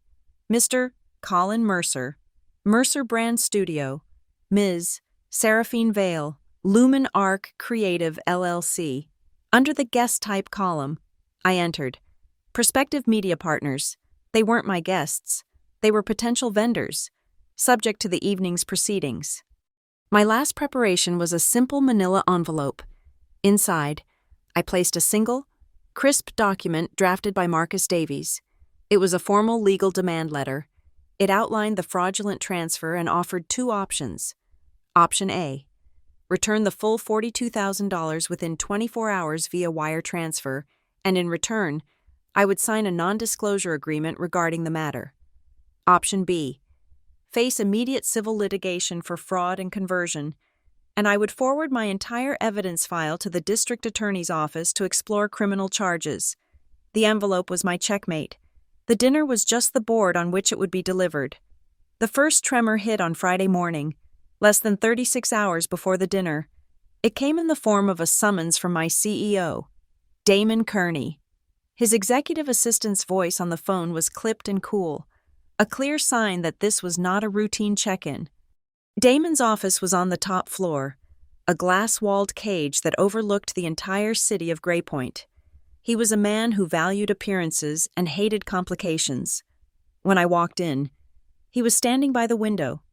Mr. Colin Mercer, Mercer Brand Studio, Ms. Seraphine Vale, Lumen Arc Creative LLC. Under the guest type column, I entered prospective media partners. They weren't my guests. They were potential vendors, subject to the evening's proceedings. My last preparation was a simple manila envelope. Inside, I placed a single, crisp document drafted by Marcus Davies. It was a formal legal demand letter. It outlined the fraudulent transfer and offered 2 options. Option A: return the full $42,000 within 24 hours via wire transfer, and in return, I would sign a non-disclosure agreement regarding the matter. Option B: face immediate civil litigation for fraud and conversion, and I would forward my entire evidence file to the district attorney's office to explore criminal charges. The envelope was my checkmate. The dinner was just the board on which it would be delivered. The first tremor hit on Friday morning, less than 36 hours before the dinner. It came in the form of a summons from my CEO, Damon Kearney. His executive assistant's voice on the phone was clipped and cool, a clear sign that this was not a routine check-in. Damon's office was on the top floor, a glass-walled cage that overlooked the entire city of Greypoint. He was a man who valued appearances and hated complications. When I walked in, he was standing by the window,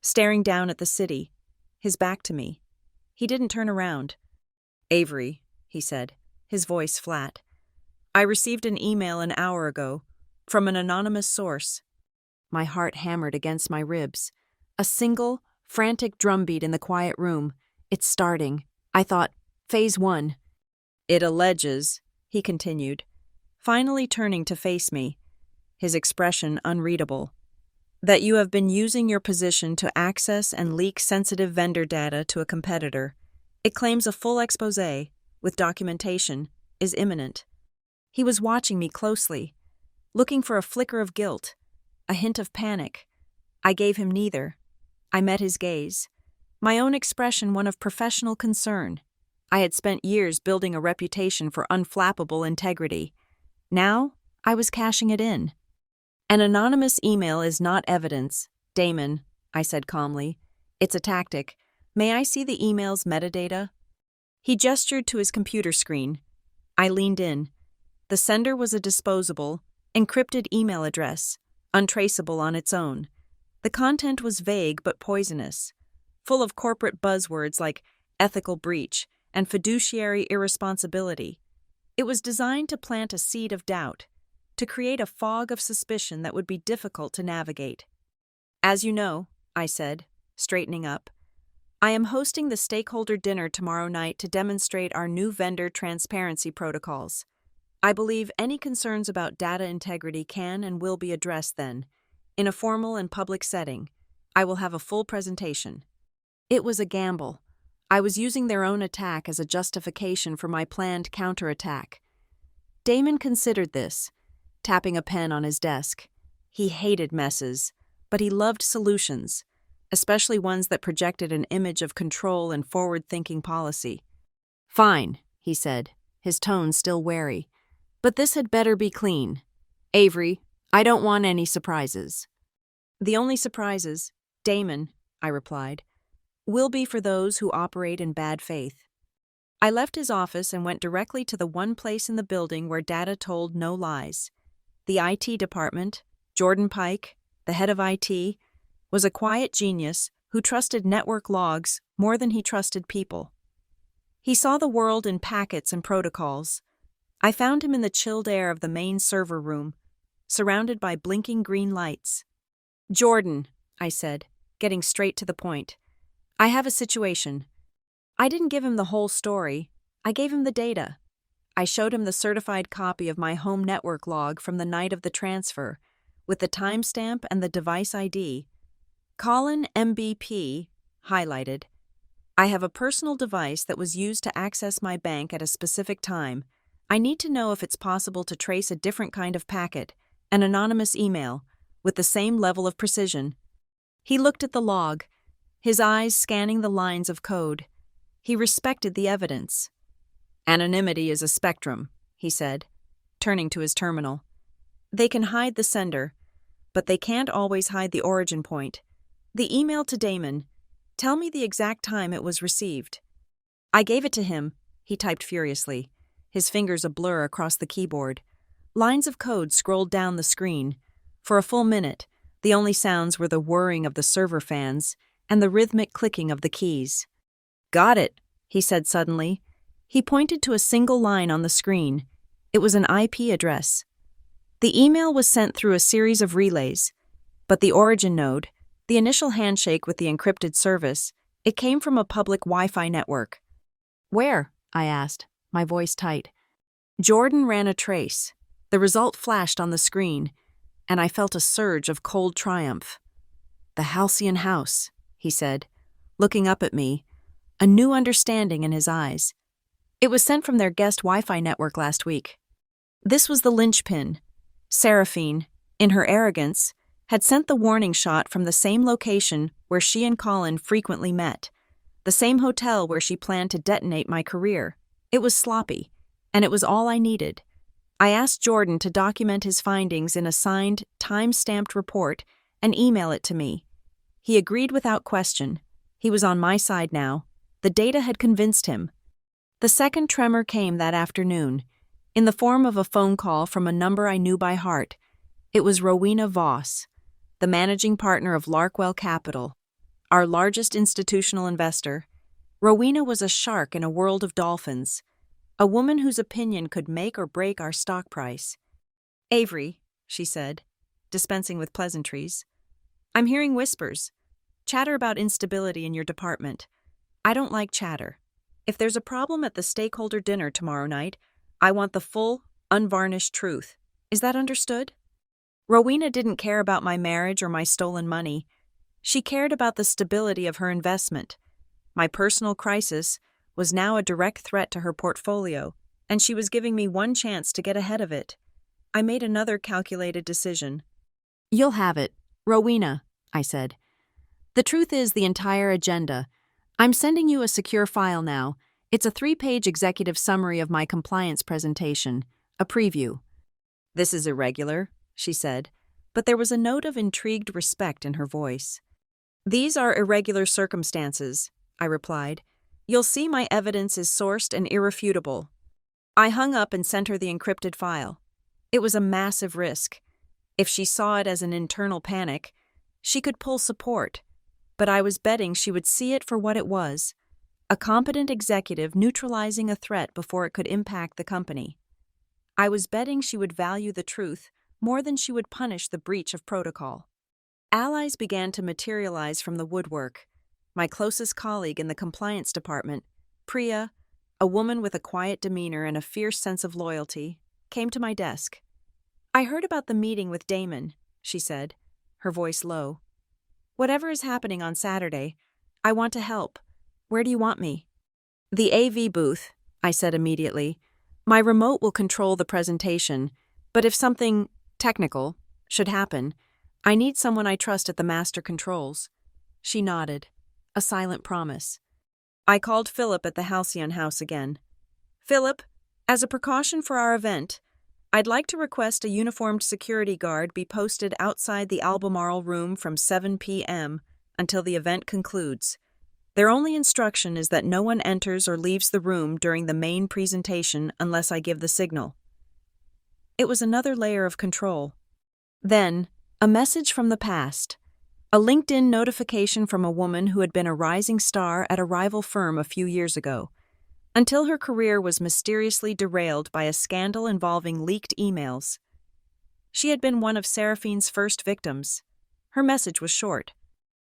staring down at the city, his back to me. He didn't turn around. "Avery," he said, his voice flat. "I received an email an hour ago, from an anonymous source." My heart hammered against my ribs. A single, frantic drumbeat in the quiet room. It's starting. I thought, Phase 1. "It alleges," he continued, finally turning to face me, his expression unreadable, "that you have been using your position to access and leak sensitive vendor data to a competitor. It claims a full exposé, with documentation, is imminent." He was watching me closely, looking for a flicker of guilt, a hint of panic. I gave him neither. I met his gaze, my own expression one of professional concern. I had spent years building a reputation for unflappable integrity. Now, I was cashing it in. "An anonymous email is not evidence, Damon," I said calmly. "It's a tactic. May I see the email's metadata?" He gestured to his computer screen. I leaned in. The sender was a disposable, encrypted email address, untraceable on its own. The content was vague but poisonous, full of corporate buzzwords like ethical breach and fiduciary irresponsibility. It was designed to plant a seed of doubt, to create a fog of suspicion that would be difficult to navigate. "As you know," I said, straightening up, "I am hosting the stakeholder dinner tomorrow night to demonstrate our new vendor transparency protocols. I believe any concerns about data integrity can and will be addressed then. In a formal and public setting, I will have a full presentation." It was a gamble. I was using their own attack as a justification for my planned counterattack. Damon considered this, tapping a pen on his desk. He hated messes, but he loved solutions, especially ones that projected an image of control and forward-thinking policy. "Fine," he said, his tone still wary. "But this had better be clean. Avery, I don't want any surprises." "The only surprises, Damon," I replied, "will be for those who operate in bad faith." I left his office and went directly to the one place in the building where data told no lies. The IT department, Jordan Pike, the head of IT, was a quiet genius who trusted network logs more than he trusted people. He saw the world in packets and protocols. I found him in the chilled air of the main server room, surrounded by blinking green lights. "Jordan," I said, getting straight to the point, "I have a situation." I didn't give him the whole story. I gave him the data. I showed him the certified copy of my home network log from the night of the transfer, with the timestamp and the device ID. Colin MBP, highlighted. "I have a personal device that was used to access my bank at a specific time. I need to know if it's possible to trace a different kind of packet, an anonymous email, with the same level of precision." He looked at the log, his eyes scanning the lines of code. He respected the evidence. "Anonymity is a spectrum," he said, turning to his terminal. "They can hide the sender, but they can't always hide the origin point. The email to Damon, tell me the exact time it was received." I gave it to him, he typed furiously, his fingers a blur across the keyboard. Lines of code scrolled down the screen. For a full minute, the only sounds were the whirring of the server fans and the rhythmic clicking of the keys. "Got it," he said suddenly. He pointed to a single line on the screen. It was an IP address. The email was sent through a series of relays, but the origin node, the initial handshake with the encrypted service, it came from a public Wi-Fi network. "Where?" I asked, my voice tight. Jordan ran a trace. The result flashed on the screen, and I felt a surge of cold triumph. "The Halcyon House," he said, looking up at me, a new understanding in his eyes. "It was sent from their guest Wi-Fi network last week." This was the linchpin. Seraphine, in her arrogance, had sent the warning shot from the same location where she and Colin frequently met, the same hotel where she planned to detonate my career. It was sloppy, and it was all I needed. I asked Jordan to document his findings in a signed, time-stamped report and email it to me. He agreed without question. He was on my side now. The data had convinced him. The second tremor came that afternoon, in the form of a phone call from a number I knew by heart. It was Rowena Voss, the managing partner of Larkwell Capital, our largest institutional investor. Rowena was a shark in a world of dolphins, a woman whose opinion could make or break our stock price. "Avery," she said, dispensing with pleasantries, "I'm hearing whispers, chatter about instability in your department. I don't like chatter. If there's a problem at the stakeholder dinner tomorrow night, I want the full, unvarnished truth. Is that understood?" Rowena didn't care about my marriage or my stolen money. She cared about the stability of her investment. My personal crisis was now a direct threat to her portfolio, and she was giving me one chance to get ahead of it. I made another calculated decision. "You'll have it, Rowena," I said. "The truth is the entire agenda. I'm sending you a secure file now. It's a 3-page executive summary of my compliance presentation, a preview." "This is irregular," she said, but there was a note of intrigued respect in her voice. "These are irregular circumstances," I replied. "You'll see my evidence is sourced and irrefutable." I hung up and sent her the encrypted file. It was a massive risk. If she saw it as an internal panic, she could pull support, but I was betting she would see it for what it was, a competent executive neutralizing a threat before it could impact the company. I was betting she would value the truth more than she would punish the breach of protocol. Allies began to materialize from the woodwork. My closest colleague in the compliance department, Priya, a woman with a quiet demeanor and a fierce sense of loyalty, came to my desk. "I heard about the meeting with Damon," she said, her voice low. "Whatever is happening on Saturday, I want to help. Where do you want me?" "The AV booth," I said immediately. "My remote will control the presentation, but if something technical should happen, I need someone I trust at the master controls." She nodded, a silent promise. I called Philip at the Halcyon House again. "Philip, as a precaution for our event, I'd like to request a uniformed security guard be posted outside the Albemarle room from 7 p.m. until the event concludes. Their only instruction is that no one enters or leaves the room during the main presentation unless I give the signal." It was another layer of control. Then, a message from the past. A LinkedIn notification from a woman who had been a rising star at a rival firm a few years ago, until her career was mysteriously derailed by a scandal involving leaked emails. She had been one of Seraphine's first victims. Her message was short.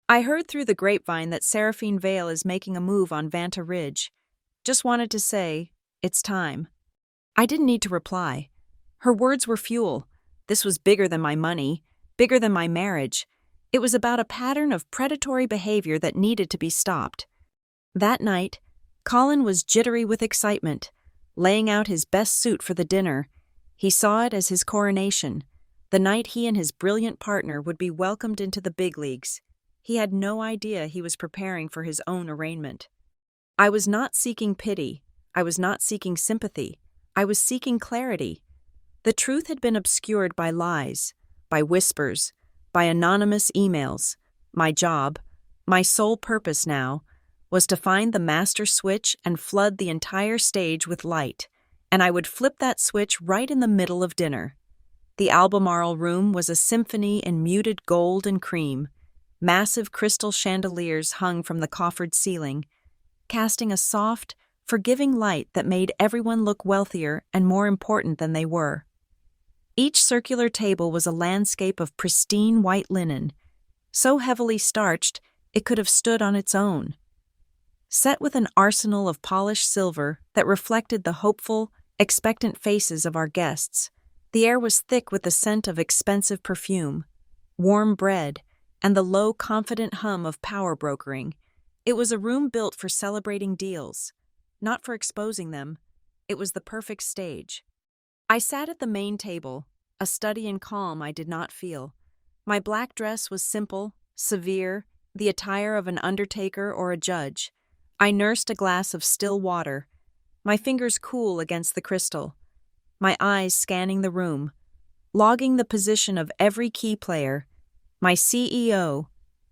"I heard through the grapevine that Seraphine Vale is making a move on Vanta Ridge. Just wanted to say, it's time." I didn't need to reply. Her words were fuel. This was bigger than my money, bigger than my marriage. It was about a pattern of predatory behavior that needed to be stopped. That night, Colin was jittery with excitement, laying out his best suit for the dinner. He saw it as his coronation, the night he and his brilliant partner would be welcomed into the big leagues. He had no idea he was preparing for his own arraignment. I was not seeking pity. I was not seeking sympathy. I was seeking clarity. The truth had been obscured by lies, by whispers, by anonymous emails. My job, my sole purpose now, was to find the master switch and flood the entire stage with light, and I would flip that switch right in the middle of dinner. The Albemarle room was a symphony in muted gold and cream. Massive crystal chandeliers hung from the coffered ceiling, casting a soft, forgiving light that made everyone look wealthier and more important than they were. Each circular table was a landscape of pristine white linen, so heavily starched it could have stood on its own. Set with an arsenal of polished silver that reflected the hopeful, expectant faces of our guests, the air was thick with the scent of expensive perfume, warm bread, and the low, confident hum of power brokering. It was a room built for celebrating deals, not for exposing them. It was the perfect stage. I sat at the main table, a study in calm I did not feel. My black dress was simple, severe, the attire of an undertaker or a judge. I nursed a glass of still water, my fingers cool against the crystal. my eyes scanning the room, logging the position of every key player. My CEO,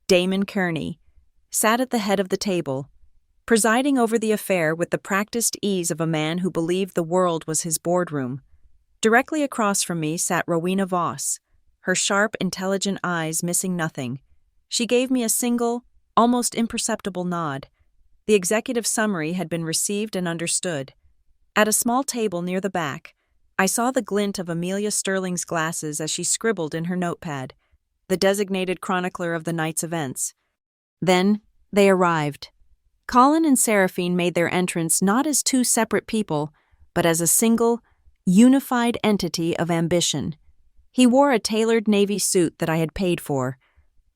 Damon Kearney, sat at the head of the table, presiding over the affair with the practiced ease of a man who believed the world was his boardroom. Directly across from me sat Rowena Voss, her sharp, intelligent eyes missing nothing. She gave me a single, almost imperceptible nod. The executive summary had been received and understood. At a small table near the back, I saw the glint of Amelia Sterling's glasses as she scribbled in her notepad, the designated chronicler of the night's events. Then, they arrived. Colin and Seraphine made their entrance not as two separate people, but as a single, unified entity of ambition. He wore a tailored navy suit that I had paid for,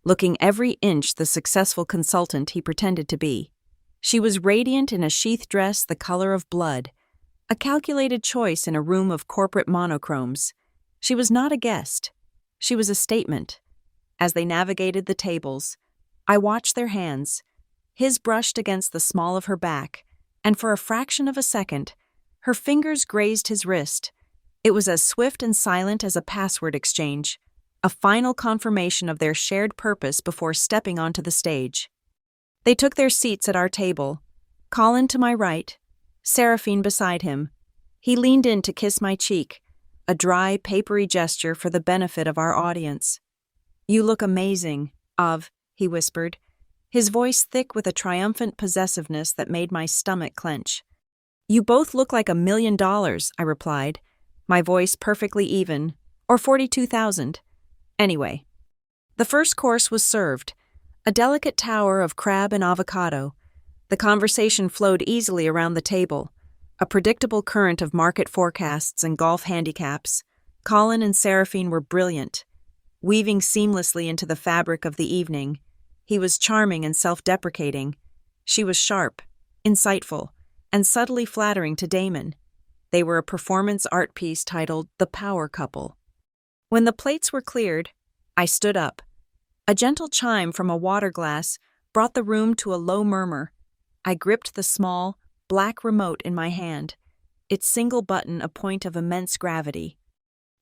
looking every inch the successful consultant he pretended to be. She was radiant in a sheath dress the color of blood, a calculated choice in a room of corporate monochromes. She was not a guest. She was a statement. As they navigated the tables, I watched their hands. His brushed against the small of her back, and for a fraction of a second, her fingers grazed his wrist. It was as swift and silent as a password exchange, a final confirmation of their shared purpose before stepping onto the stage. They took their seats at our table, Colin to my right, Seraphine beside him. He leaned in to kiss my cheek, a dry, papery gesture for the benefit of our audience. "You look amazing, Av," he whispered, his voice thick with a triumphant possessiveness that made my stomach clench. "You both look like $1 million, I replied, my voice perfectly even, or 42,000. Anyway. The first course was served, a delicate tower of crab and avocado. The conversation flowed easily around the table, a predictable current of market forecasts and golf handicaps. Colin and Seraphine were brilliant, weaving seamlessly into the fabric of the evening. He was charming and self-deprecating. She was sharp, insightful, and subtly flattering to Damon. They were a performance art piece titled The Power Couple. When the plates were cleared, I stood up. A gentle chime from a water glass brought the room to a low murmur. I gripped the small, black remote in my hand, its single button a point of immense gravity.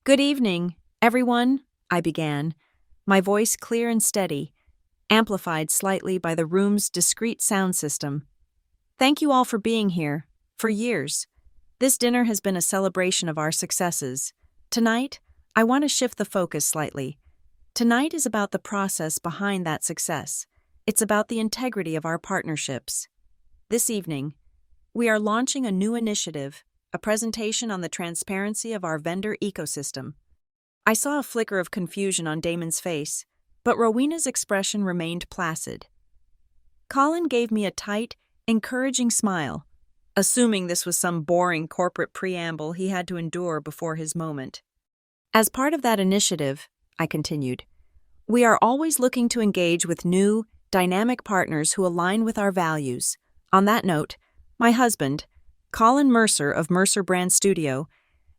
"Good evening, everyone," I began, my voice clear and steady, amplified slightly by the room's discreet sound system. "Thank you all for being here, for years. This dinner has been a celebration of our successes. Tonight, I want to shift the focus slightly. Tonight is about the process behind that success. It's about the integrity of our partnerships. This evening, we are launching a new initiative, a presentation on the transparency of our vendor ecosystem." I saw a flicker of confusion on Damon's face, but Rowena's expression remained placid. Colin gave me a tight, encouraging smile, assuming this was some boring corporate preamble he had to endure before his moment. "As part of that initiative," I continued, "we are always looking to engage with new, dynamic partners who align with our values. On that note, my husband, Colin Mercer of Mercer Brand Studio,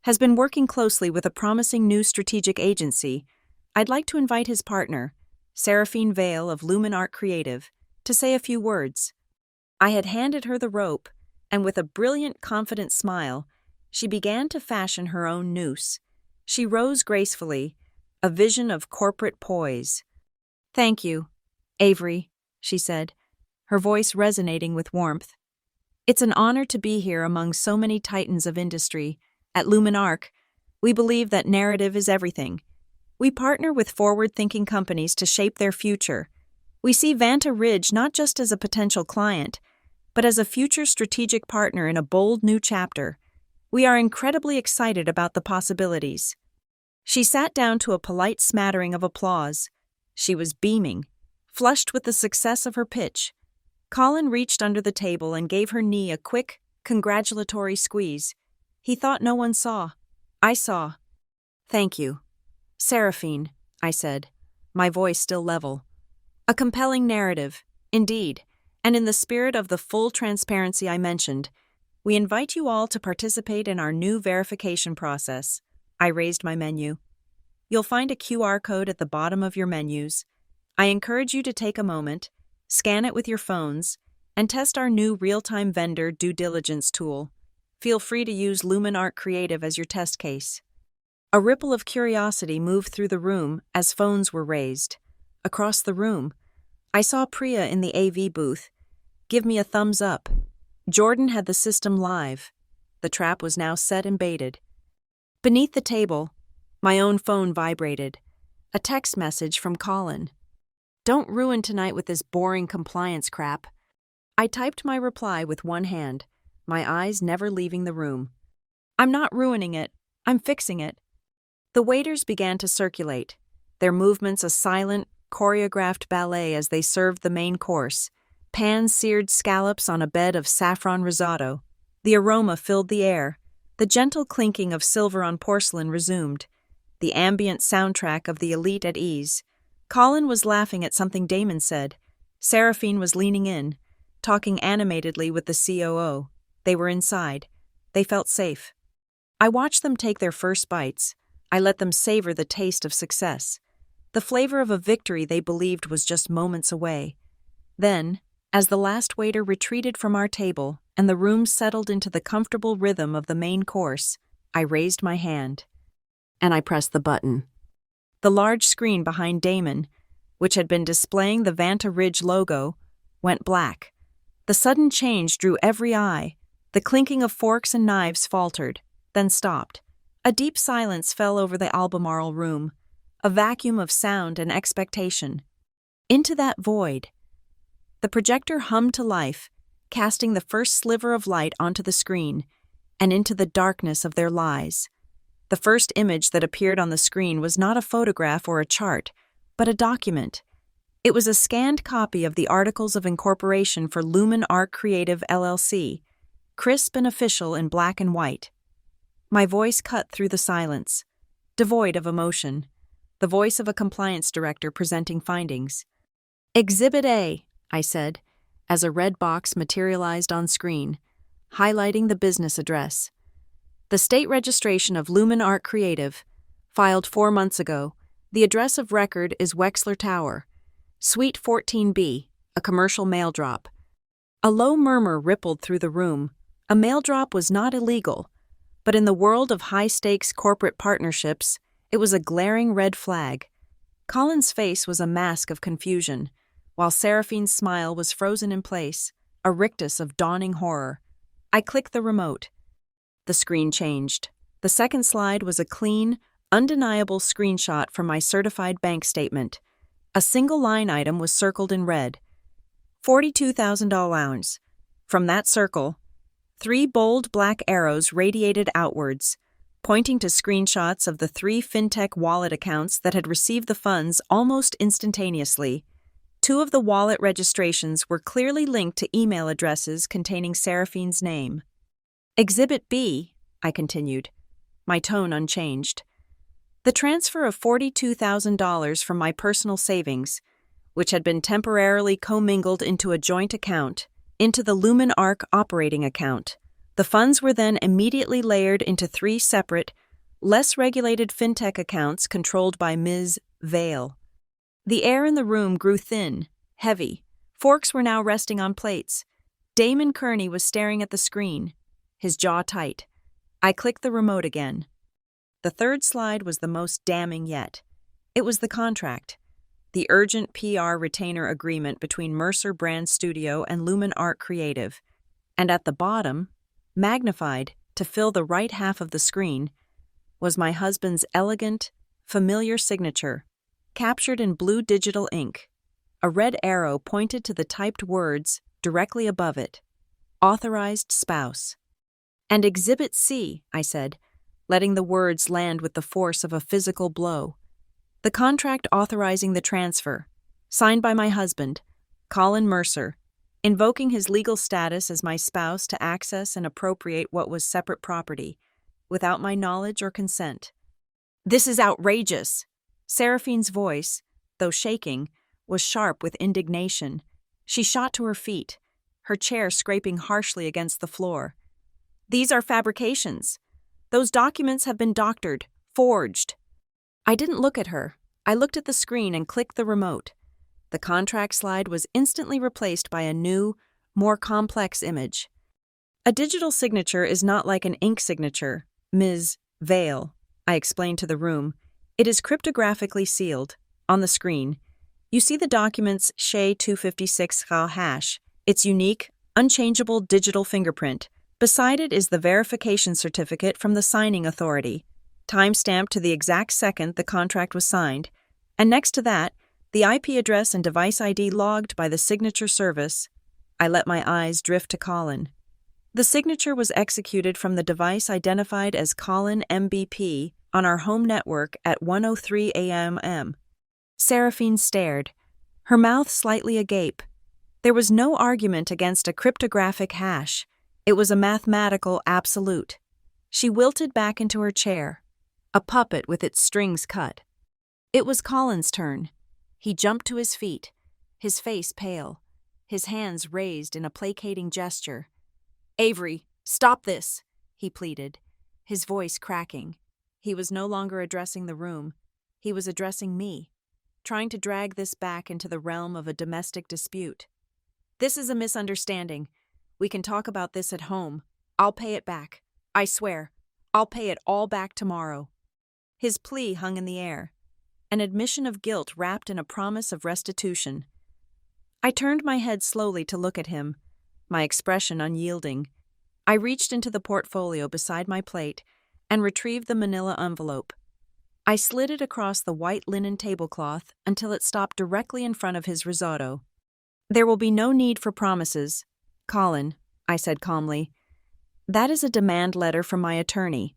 has been working closely with a promising new strategic agency. I'd like to invite his partner, Seraphine Vale of Lumen Art Creative, to say a few words." I had handed her the rope, and with a brilliant, confident smile, she began to fashion her own noose. She rose gracefully, a vision of corporate poise. "Thank you, Avery," she said, her voice resonating with warmth. "It's an honor to be here among so many titans of industry. At Lumen Arc, we believe that narrative is everything. We partner with forward-thinking companies to shape their future. We see Vanta Ridge not just as a potential client, but as a future strategic partner in a bold new chapter. We are incredibly excited about the possibilities." She sat down to a polite smattering of applause. She was beaming, flushed with the success of her pitch. Colin reached under the table and gave her knee a quick, congratulatory squeeze. He thought no one saw. I saw. "Thank you, Seraphine," I said, my voice still level. "A compelling narrative, indeed, and in the spirit of the full transparency I mentioned, we invite you all to participate in our new verification process." I raised my menu. "You'll find a QR code at the bottom of your menus. I encourage you to take a moment, scan it with your phones, and test our new real-time vendor due diligence tool. Feel free to use Luminart Creative as your test case. A ripple of curiosity moved through the room as phones were raised. Across the room, I saw Priya in the AV booth. Give me a thumbs up. Jordan had the system live. The trap was now set and baited. Beneath the table, my own phone vibrated. A text message from Colin. Don't ruin tonight with this boring compliance crap. I typed my reply with one hand, my eyes never leaving the room. I'm not ruining it. I'm fixing it. The waiters began to circulate, their movements a silent, choreographed ballet as they served the main course, pan-seared scallops on a bed of saffron risotto. The aroma filled the air. The gentle clinking of silver on porcelain resumed. The ambient soundtrack of the elite at ease. Colin was laughing at something Damon said. Seraphine was leaning in, talking animatedly with the COO. They were inside. They felt safe. I watched them take their first bites. I let them savor the taste of success, the flavor of a victory they believed was just moments away. Then, as the last waiter retreated from our table and the room settled into the comfortable rhythm of the main course, I raised my hand. And I pressed the button. The large screen behind Damon, which had been displaying the Vanta Ridge logo, went black. The sudden change drew every eye. The clinking of forks and knives faltered, then stopped. A deep silence fell over the Albemarle room, a vacuum of sound and expectation. Into that void, the projector hummed to life, casting the first sliver of light onto the screen and into the darkness of their lies. The first image that appeared on the screen was not a photograph or a chart, but a document. It was a scanned copy of the Articles of Incorporation for Lumen Art Creative LLC, crisp and official in black and white. My voice cut through the silence, devoid of emotion, the voice of a compliance director presenting findings. Exhibit A, I said, as a red box materialized on screen, highlighting the business address. The state registration of Lumen Art Creative, filed 4 months ago. The address of record is Wexler Tower, Suite 14B, a commercial mail drop. A low murmur rippled through the room. A mail drop was not illegal, but in the world of high-stakes corporate partnerships, it was a glaring red flag. Colin's face was a mask of confusion, while Seraphine's smile was frozen in place, a rictus of dawning horror. I clicked the remote. The screen changed. The second slide was a clean, undeniable screenshot from my certified bank statement. A single line item was circled in red. $42,000. From that circle, 3 bold black arrows radiated outwards, pointing to screenshots of the 3 fintech wallet accounts that had received the funds almost instantaneously. 2 of the wallet registrations were clearly linked to email addresses containing Seraphine's name. Exhibit B, I continued, my tone unchanged. The transfer of $42,000 from my personal savings, which had been temporarily commingled into a joint account, into the Lumen Arc operating account. The funds were then immediately layered into 3 separate, less regulated fintech accounts controlled by Ms. Vale. The air in the room grew thin, heavy. Forks were now resting on plates. Damon Kearney was staring at the screen, his jaw tight. I clicked the remote again. The third slide was the most damning yet. It was the contract. The urgent PR retainer agreement between Mercer Brand Studio and Lumen Art Creative, and at the bottom, magnified to fill the right half of the screen, was my husband's elegant, familiar signature, captured in blue digital ink. A red arrow pointed to the typed words directly above it, Authorized Spouse. And Exhibit C, I said, letting the words land with the force of a physical blow. The contract authorizing the transfer, signed by my husband, Colin Mercer, invoking his legal status as my spouse to access and appropriate what was separate property, without my knowledge or consent. This is outrageous! Seraphine's voice, though shaking, was sharp with indignation. She shot to her feet, her chair scraping harshly against the floor. These are fabrications. Those documents have been doctored, forged. I didn't look at her. I looked at the screen and clicked the remote. The contract slide was instantly replaced by a new, more complex image. A digital signature is not like an ink signature, Ms. Vale, I explained to the room. It is cryptographically sealed. On the screen, you see the document's SHA-256 hash, its unique, unchangeable digital fingerprint. Beside it is the verification certificate from the signing authority, time-stamped to the exact second the contract was signed, and next to that, the IP address and device ID logged by the signature service. I let my eyes drift to Colin. The signature was executed from the device identified as Colin MBP on our home network at 1:03 a.m. Seraphine stared, her mouth slightly agape. There was no argument against a cryptographic hash. It was a mathematical absolute. She wilted back into her chair, a puppet with its strings cut. It was Colin's turn. He jumped to his feet, his face pale, his hands raised in a placating gesture. "Avery, stop this," he pleaded, his voice cracking. He was no longer addressing the room. He was addressing me, trying to drag this back into the realm of a domestic dispute. "This is a misunderstanding. We can talk about this at home. I'll pay it back. I swear, I'll pay it all back tomorrow." His plea hung in the air, an admission of guilt wrapped in a promise of restitution. I turned my head slowly to look at him, my expression unyielding. I reached into the portfolio beside my plate and retrieved the manila envelope. I slid it across the white linen tablecloth until it stopped directly in front of his risotto. "There will be no need for promises, Colin," I said calmly. "That is a demand letter from my attorney.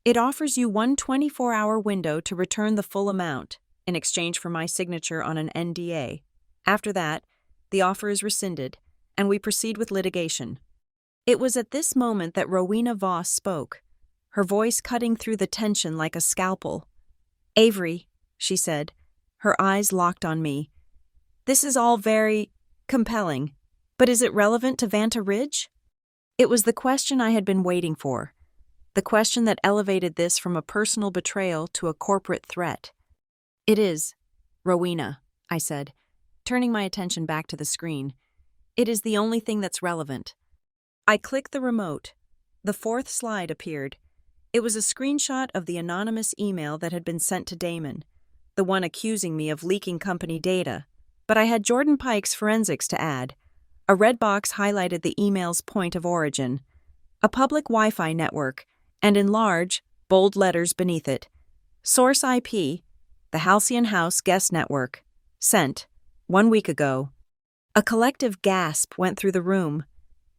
It offers you one 24-hour window to return the full amount in exchange for my signature on an NDA. After that, the offer is rescinded, and we proceed with litigation." It was at this moment that Rowena Voss spoke, her voice cutting through the tension like a scalpel. "Avery," she said, her eyes locked on me. "This is all very compelling, but is it relevant to Vanta Ridge?" It was the question I had been waiting for, the question that elevated this from a personal betrayal to a corporate threat. "It is, Rowena," I said, turning my attention back to the screen. "It is the only thing that's relevant." I clicked the remote. The fourth slide appeared. It was a screenshot of the anonymous email that had been sent to Damon, the one accusing me of leaking company data, but I had Jordan Pike's forensics to add. A red box highlighted the email's point of origin, a public Wi-Fi network, and in large, bold letters beneath it, Source IP, the Halcyon House Guest Network, sent 1 week ago. A collective gasp went through the room.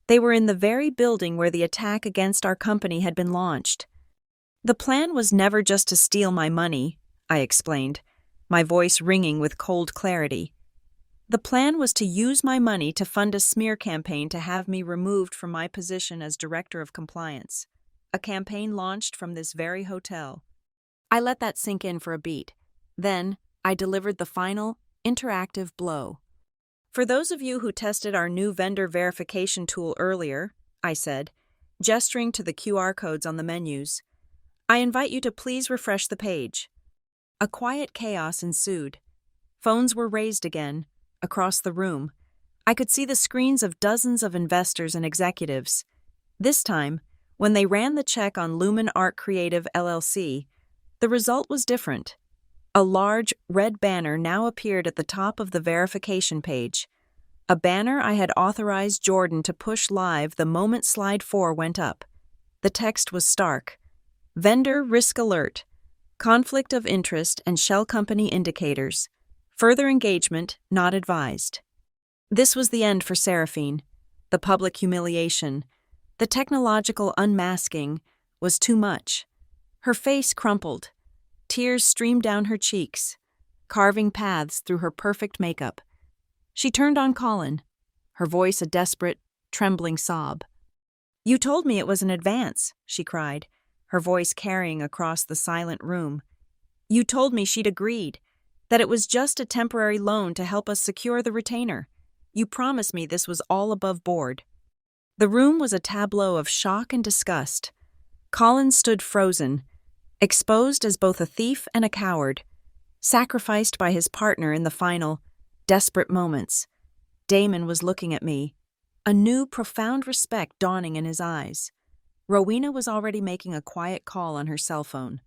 They were in the very building where the attack against our company had been launched. "The plan was never just to steal my money," I explained, my voice ringing with cold clarity. "The plan was to use my money to fund a smear campaign to have me removed from my position as Director of Compliance, a campaign launched from this very hotel." I let that sink in for a beat. Then, I delivered the final, interactive blow. "For those of you who tested our new vendor verification tool earlier," I said, gesturing to the QR codes on the menus, "I invite you to please refresh the page." A quiet chaos ensued. Phones were raised again, across the room. I could see the screens of dozens of investors and executives. This time, when they ran the check on Lumen Art Creative LLC, the result was different. A large, red banner now appeared at the top of the verification page, a banner I had authorized Jordan to push live the moment Slide 4 went up. The text was stark. "Vendor risk alert. Conflict of interest and shell company indicators. Further engagement not advised." This was the end for Seraphine. The public humiliation, the technological unmasking, was too much. Her face crumpled. Tears streamed down her cheeks, carving paths through her perfect makeup. She turned on Colin, her voice a desperate, trembling sob. "You told me it was an advance," she cried, her voice carrying across the silent room. "You told me she'd agreed, that it was just a temporary loan to help us secure the retainer. You promised me this was all above board." The room was a tableau of shock and disgust. Colin stood frozen, exposed as both a thief and a coward, sacrificed by his partner in the final, desperate moments. Damon was looking at me, a new, profound respect dawning in his eyes. Rowena was already making a quiet call on her cell phone.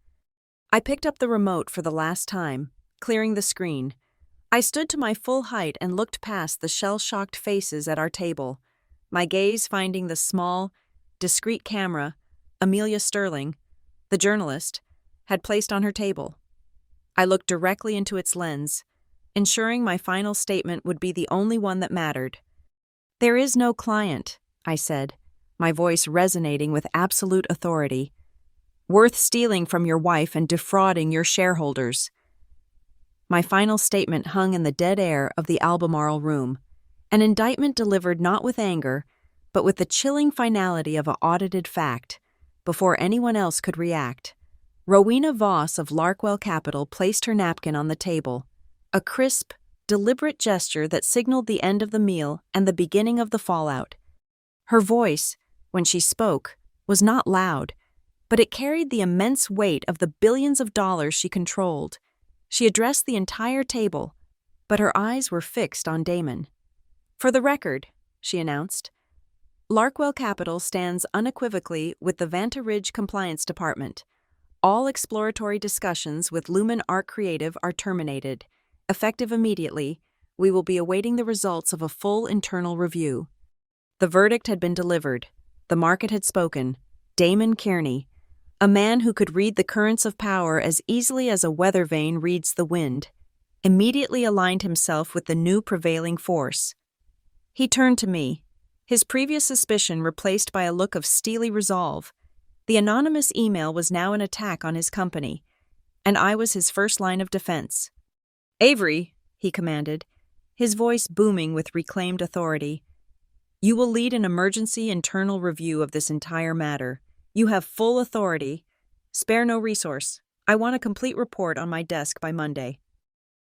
I picked up the remote for the last time, clearing the screen. I stood to my full height and looked past the shell-shocked faces at our table, my gaze finding the small, discreet camera Amelia Sterling, the journalist, had placed on her table. I looked directly into its lens, ensuring my final statement would be the only one that mattered. "There is no client," I said, my voice resonating with absolute authority, "worth stealing from your wife and defrauding your shareholders." My final statement hung in the dead air of the Albemarle room, an indictment delivered not with anger, but with the chilling finality of an audited fact. Before anyone else could react, Rowena Voss of Larkwell Capital placed her napkin on the table, a crisp, deliberate gesture that signaled the end of the meal and the beginning of the fallout. Her voice, when she spoke, was not loud, but it carried the immense weight of the billions of dollars she controlled. She addressed the entire table, but her eyes were fixed on Damon. "For the record," she announced, "Larkwell Capital stands unequivocally with the Vanta Ridge Compliance Department. All exploratory discussions with Lumen Art Creative are terminated. Effective immediately, we will be awaiting the results of a full internal review." The verdict had been delivered. The market had spoken. Damon Kearney, a man who could read the currents of power as easily as a weather vane reads the wind, immediately aligned himself with the new prevailing force. He turned to me, his previous suspicion replaced by a look of steely resolve. The anonymous email was now an attack on his company, and I was his first line of defense. "Avery," he commanded, his voice booming with reclaimed authority, "you will lead an emergency internal review of this entire matter. You have full authority. Spare no resource. I want a complete report on my desk by Monday."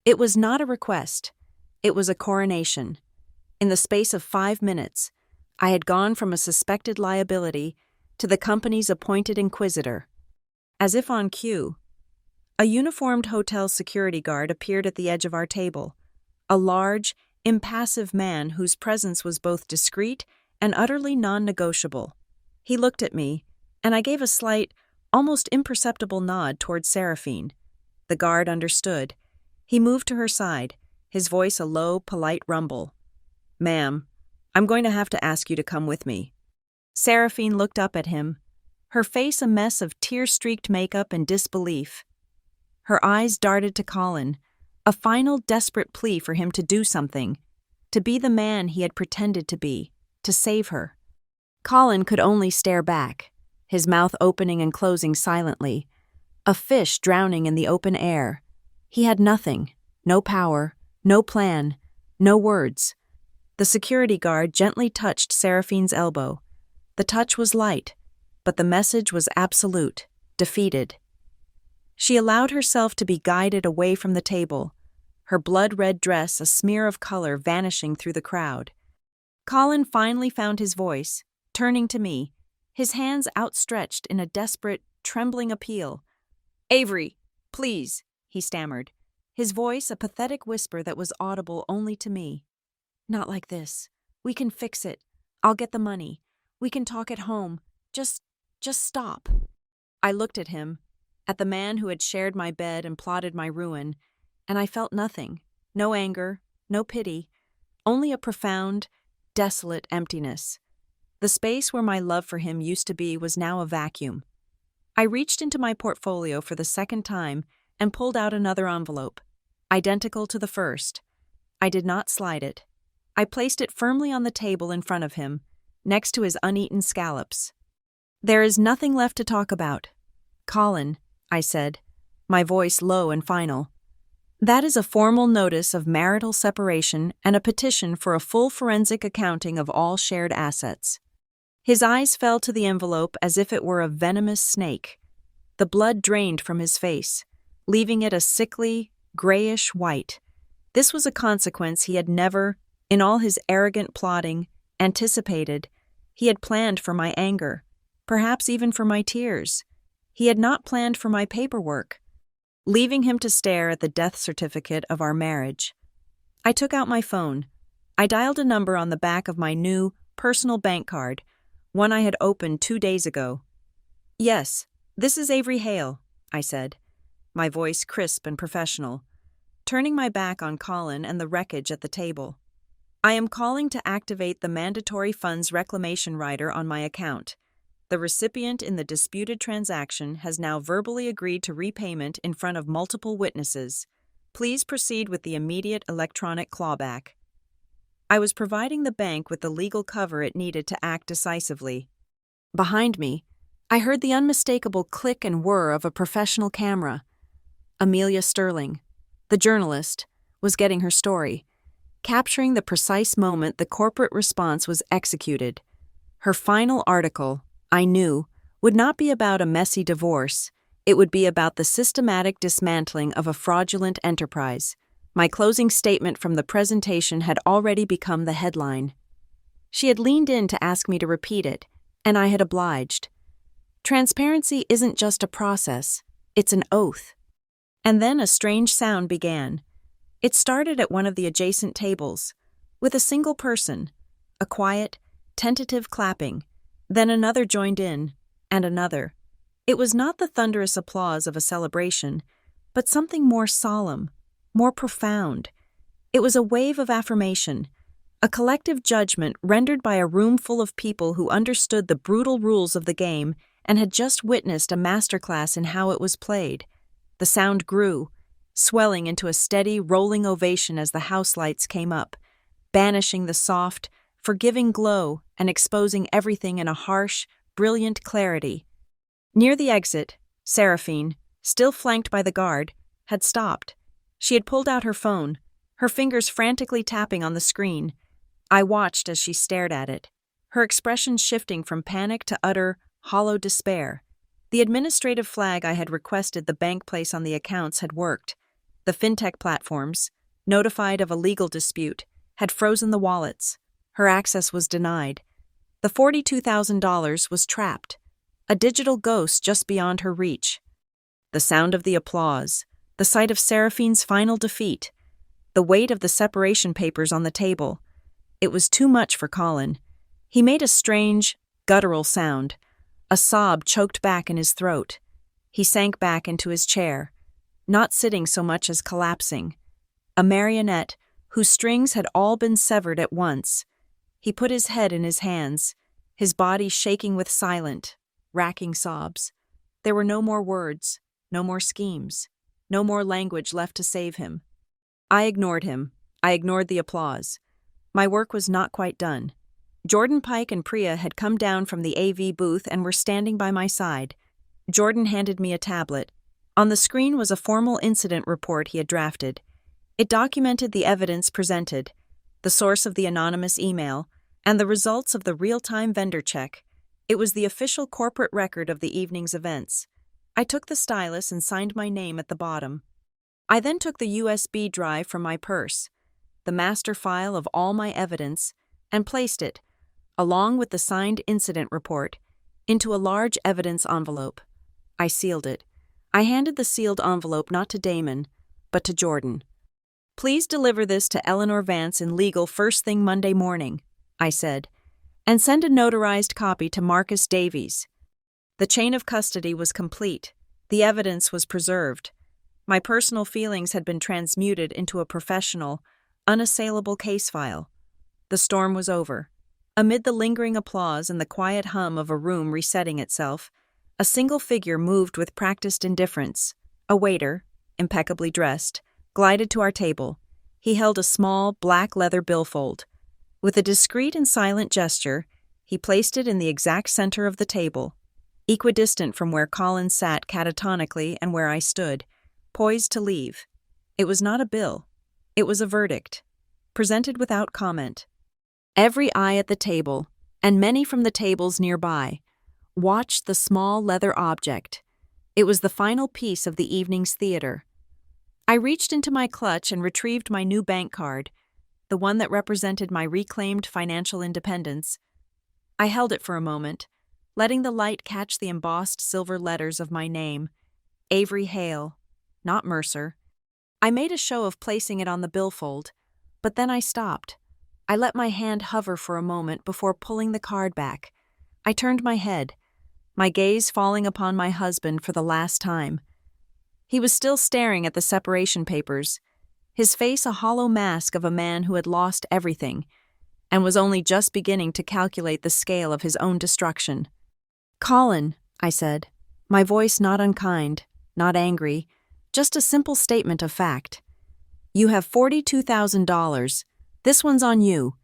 It was not a request. It was a coronation. In the space of 5 minutes, I had gone from a suspected liability to the company's appointed inquisitor. As if on cue, a uniformed hotel security guard appeared at the edge of our table, a large, impassive man whose presence was both discreet and utterly non-negotiable. He looked at me, and I gave a slight, almost imperceptible nod toward Seraphine. The guard understood. He moved to her side, his voice a low, polite rumble. "Ma'am, I'm going to have to ask you to come with me." Seraphine looked up at him, her face a mess of tear-streaked makeup and disbelief. Her eyes darted to Colin, a final desperate plea for him to do something, to be the man he had pretended to be, to save her. Colin could only stare back, his mouth opening and closing silently, a fish drowning in the open air. He had nothing, no power, no plan, no words. The security guard gently touched Seraphine's elbow. The touch was light, but the message was absolute, defeated. She allowed herself to be guided away from the table, her blood-red dress a smear of color vanishing through the crowd. Colin finally found his voice, turning to me, his hands outstretched in a desperate, trembling appeal. "Avery, please," he stammered, his voice a pathetic whisper that was audible only to me. "Not like this. We can fix it. I'll get the money. We can talk at home. Just stop." I looked at him, at the man who had shared my bed and plotted my ruin, and I felt nothing, no anger, no pity, only a profound, desolate emptiness. The space where my love for him used to be was now a vacuum. I reached into my portfolio for the second time and pulled out another envelope, identical to the first. I did not slide it. I placed it firmly on the table in front of him, next to his uneaten scallops. "There is nothing left to talk about. Colin," I said, my voice low and final. "That is a formal notice of marital separation and a petition for a full forensic accounting of all shared assets." His eyes fell to the envelope as if it were a venomous snake. The blood drained from his face, leaving it a sickly, grayish white. This was a consequence he had never, in all his arrogant plotting, anticipated. He had planned for my anger, perhaps even for my tears. He had not planned for my paperwork. Leaving him to stare at the death certificate of our marriage, I took out my phone. I dialed a number on the back of my new, personal bank card, one I had opened 2 days ago. "Yes, this is Avery Hale," I said, my voice crisp and professional, turning my back on Colin and the wreckage at the table. "I am calling to activate the mandatory funds reclamation rider on my account. The recipient in the disputed transaction has now verbally agreed to repayment in front of multiple witnesses. Please proceed with the immediate electronic clawback." I was providing the bank with the legal cover it needed to act decisively. Behind me, I heard the unmistakable click and whir of a professional camera. Amelia Sterling, the journalist, was getting her story, capturing the precise moment the corporate response was executed. Her final article, I knew, would not be about a messy divorce. It would be about the systematic dismantling of a fraudulent enterprise. My closing statement from the presentation had already become the headline. She had leaned in to ask me to repeat it, and I had obliged. Transparency isn't just a process, it's an oath. And then a strange sound began. It started at one of the adjacent tables, with a single person, a quiet, tentative clapping. Then another joined in, and another. It was not the thunderous applause of a celebration, but something more solemn, more profound. It was a wave of affirmation, a collective judgment rendered by a room full of people who understood the brutal rules of the game and had just witnessed a masterclass in how it was played. The sound grew, swelling into a steady, rolling ovation as the house lights came up, banishing the soft, forgiving glow and exposing everything in a harsh, brilliant clarity. Near the exit, Seraphine, still flanked by the guard, had stopped. She had pulled out her phone, her fingers frantically tapping on the screen. I watched as she stared at it, her expression shifting from panic to utter, hollow despair. The administrative flag I had requested the bank place on the accounts had worked. The fintech platforms, notified of a legal dispute, had frozen the wallets. Her access was denied. The $42,000 was trapped, a digital ghost just beyond her reach. The sound of the applause, the sight of Seraphine's final defeat, the weight of the separation papers on the table. It was too much for Colin. He made a strange, guttural sound. A sob choked back in his throat. He sank back into his chair, not sitting so much as collapsing. A marionette whose strings had all been severed at once. He put his head in his hands, his body shaking with silent, racking sobs. There were no more words, no more schemes, no more language left to save him. I ignored him. I ignored the applause. My work was not quite done. Jordan Pike and Priya had come down from the AV booth and were standing by my side. Jordan handed me a tablet. On the screen was a formal incident report he had drafted. It documented the evidence presented, the source of the anonymous email, and the results of the real-time vendor check. It was the official corporate record of the evening's events. I took the stylus and signed my name at the bottom. I then took the USB drive from my purse, the master file of all my evidence, and placed it, along with the signed incident report, into a large evidence envelope. I sealed it. I handed the sealed envelope not to Damon, but to Jordan. "Please deliver this to Eleanor Vance in legal first thing Monday morning," I said, "and send a notarized copy to Marcus Davies." The chain of custody was complete. The evidence was preserved. My personal feelings had been transmuted into a professional, unassailable case file. The storm was over. Amid the lingering applause and the quiet hum of a room resetting itself, a single figure moved with practiced indifference. A waiter, impeccably dressed, glided to our table. He held a small, black leather billfold. With a discreet and silent gesture, he placed it in the exact center of the table, equidistant from where Colin sat catatonically and where I stood, poised to leave. It was not a bill. It was a verdict, presented without comment. Every eye at the table, and many from the tables nearby, watched the small leather object. It was the final piece of the evening's theater. I reached into my clutch and retrieved my new bank card, the one that represented my reclaimed financial independence. I held it for a moment, letting the light catch the embossed silver letters of my name, Avery Hale, not Mercer. I made a show of placing it on the billfold, but then I stopped. I let my hand hover for a moment before pulling the card back. I turned my head, my gaze falling upon my husband for the last time. He was still staring at the separation papers, his face a hollow mask of a man who had lost everything and was only just beginning to calculate the scale of his own destruction. "Colin," I said, my voice not unkind, not angry, just a simple statement of fact. "You have $42,000. This one's on you."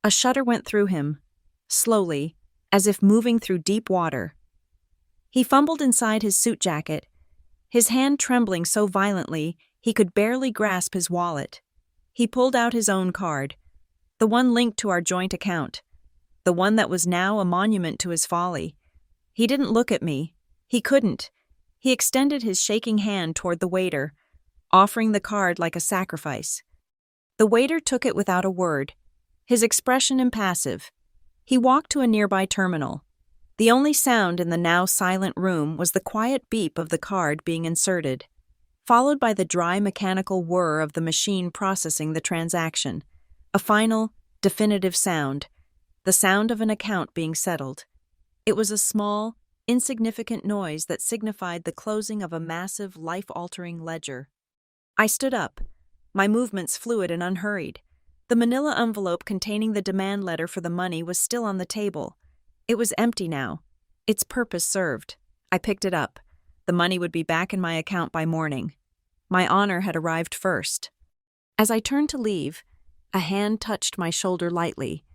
A shudder went through him, slowly, as if moving through deep water. He fumbled inside his suit jacket, his hand trembling so violently he could barely grasp his wallet. He pulled out his own card, the one linked to our joint account, the one that was now a monument to his folly. He didn't look at me. He couldn't. He extended his shaking hand toward the waiter, offering the card like a sacrifice. The waiter took it without a word, his expression impassive. He walked to a nearby terminal. The only sound in the now silent room was the quiet beep of the card being inserted, followed by the dry mechanical whir of the machine processing the transaction. A final, definitive sound, the sound of an account being settled. It was a small, insignificant noise that signified the closing of a massive, life-altering ledger. I stood up, my movements fluid and unhurried. The manila envelope containing the demand letter for the money was still on the table. It was empty now, its purpose served. I picked it up. The money would be back in my account by morning. My honor had arrived first. As I turned to leave, a hand touched my shoulder lightly.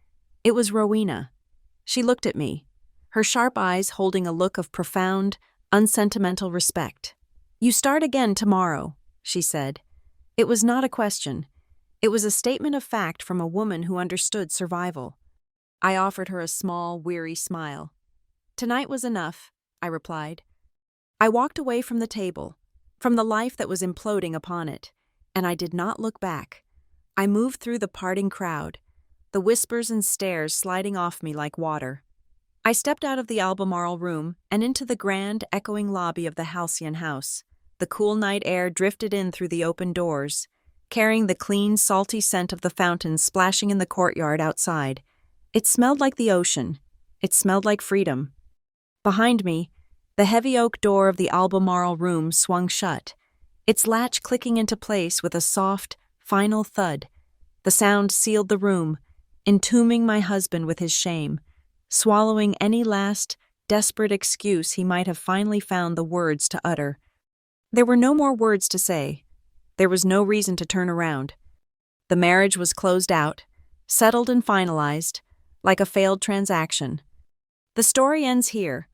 It was Rowena. She looked at me, her sharp eyes holding a look of profound, unsentimental respect. "You start again tomorrow," she said. It was not a question. It was a statement of fact from a woman who understood survival. I offered her a small, weary smile. "Tonight was enough," I replied. I walked away from the table, from the life that was imploding upon it, and I did not look back. I moved through the parting crowd, the whispers and stares sliding off me like water. I stepped out of the Albemarle room and into the grand, echoing lobby of the Halcyon house. The cool night air drifted in through the open doors, carrying the clean, salty scent of the fountain splashing in the courtyard outside. It smelled like the ocean. It smelled like freedom. Behind me, the heavy oak door of the Albemarle room swung shut, its latch clicking into place with a soft, final thud. The sound sealed the room, entombing my husband with his shame, swallowing any last, desperate excuse he might have finally found the words to utter. There were no more words to say. There was no reason to turn around. The marriage was closed out, settled and finalized, like a failed transaction. The story ends here,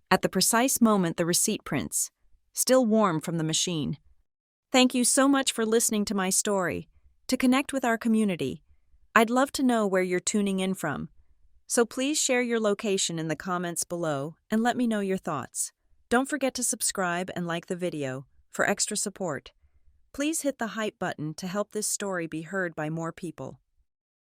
at the precise moment the receipt prints, still warm from the machine. Thank you so much for listening to my story. To connect with our community, I'd love to know where you're tuning in from. So please share your location in the comments below and let me know your thoughts. Don't forget to subscribe and like the video for extra support. Please hit the hype button to help this story be heard by more people.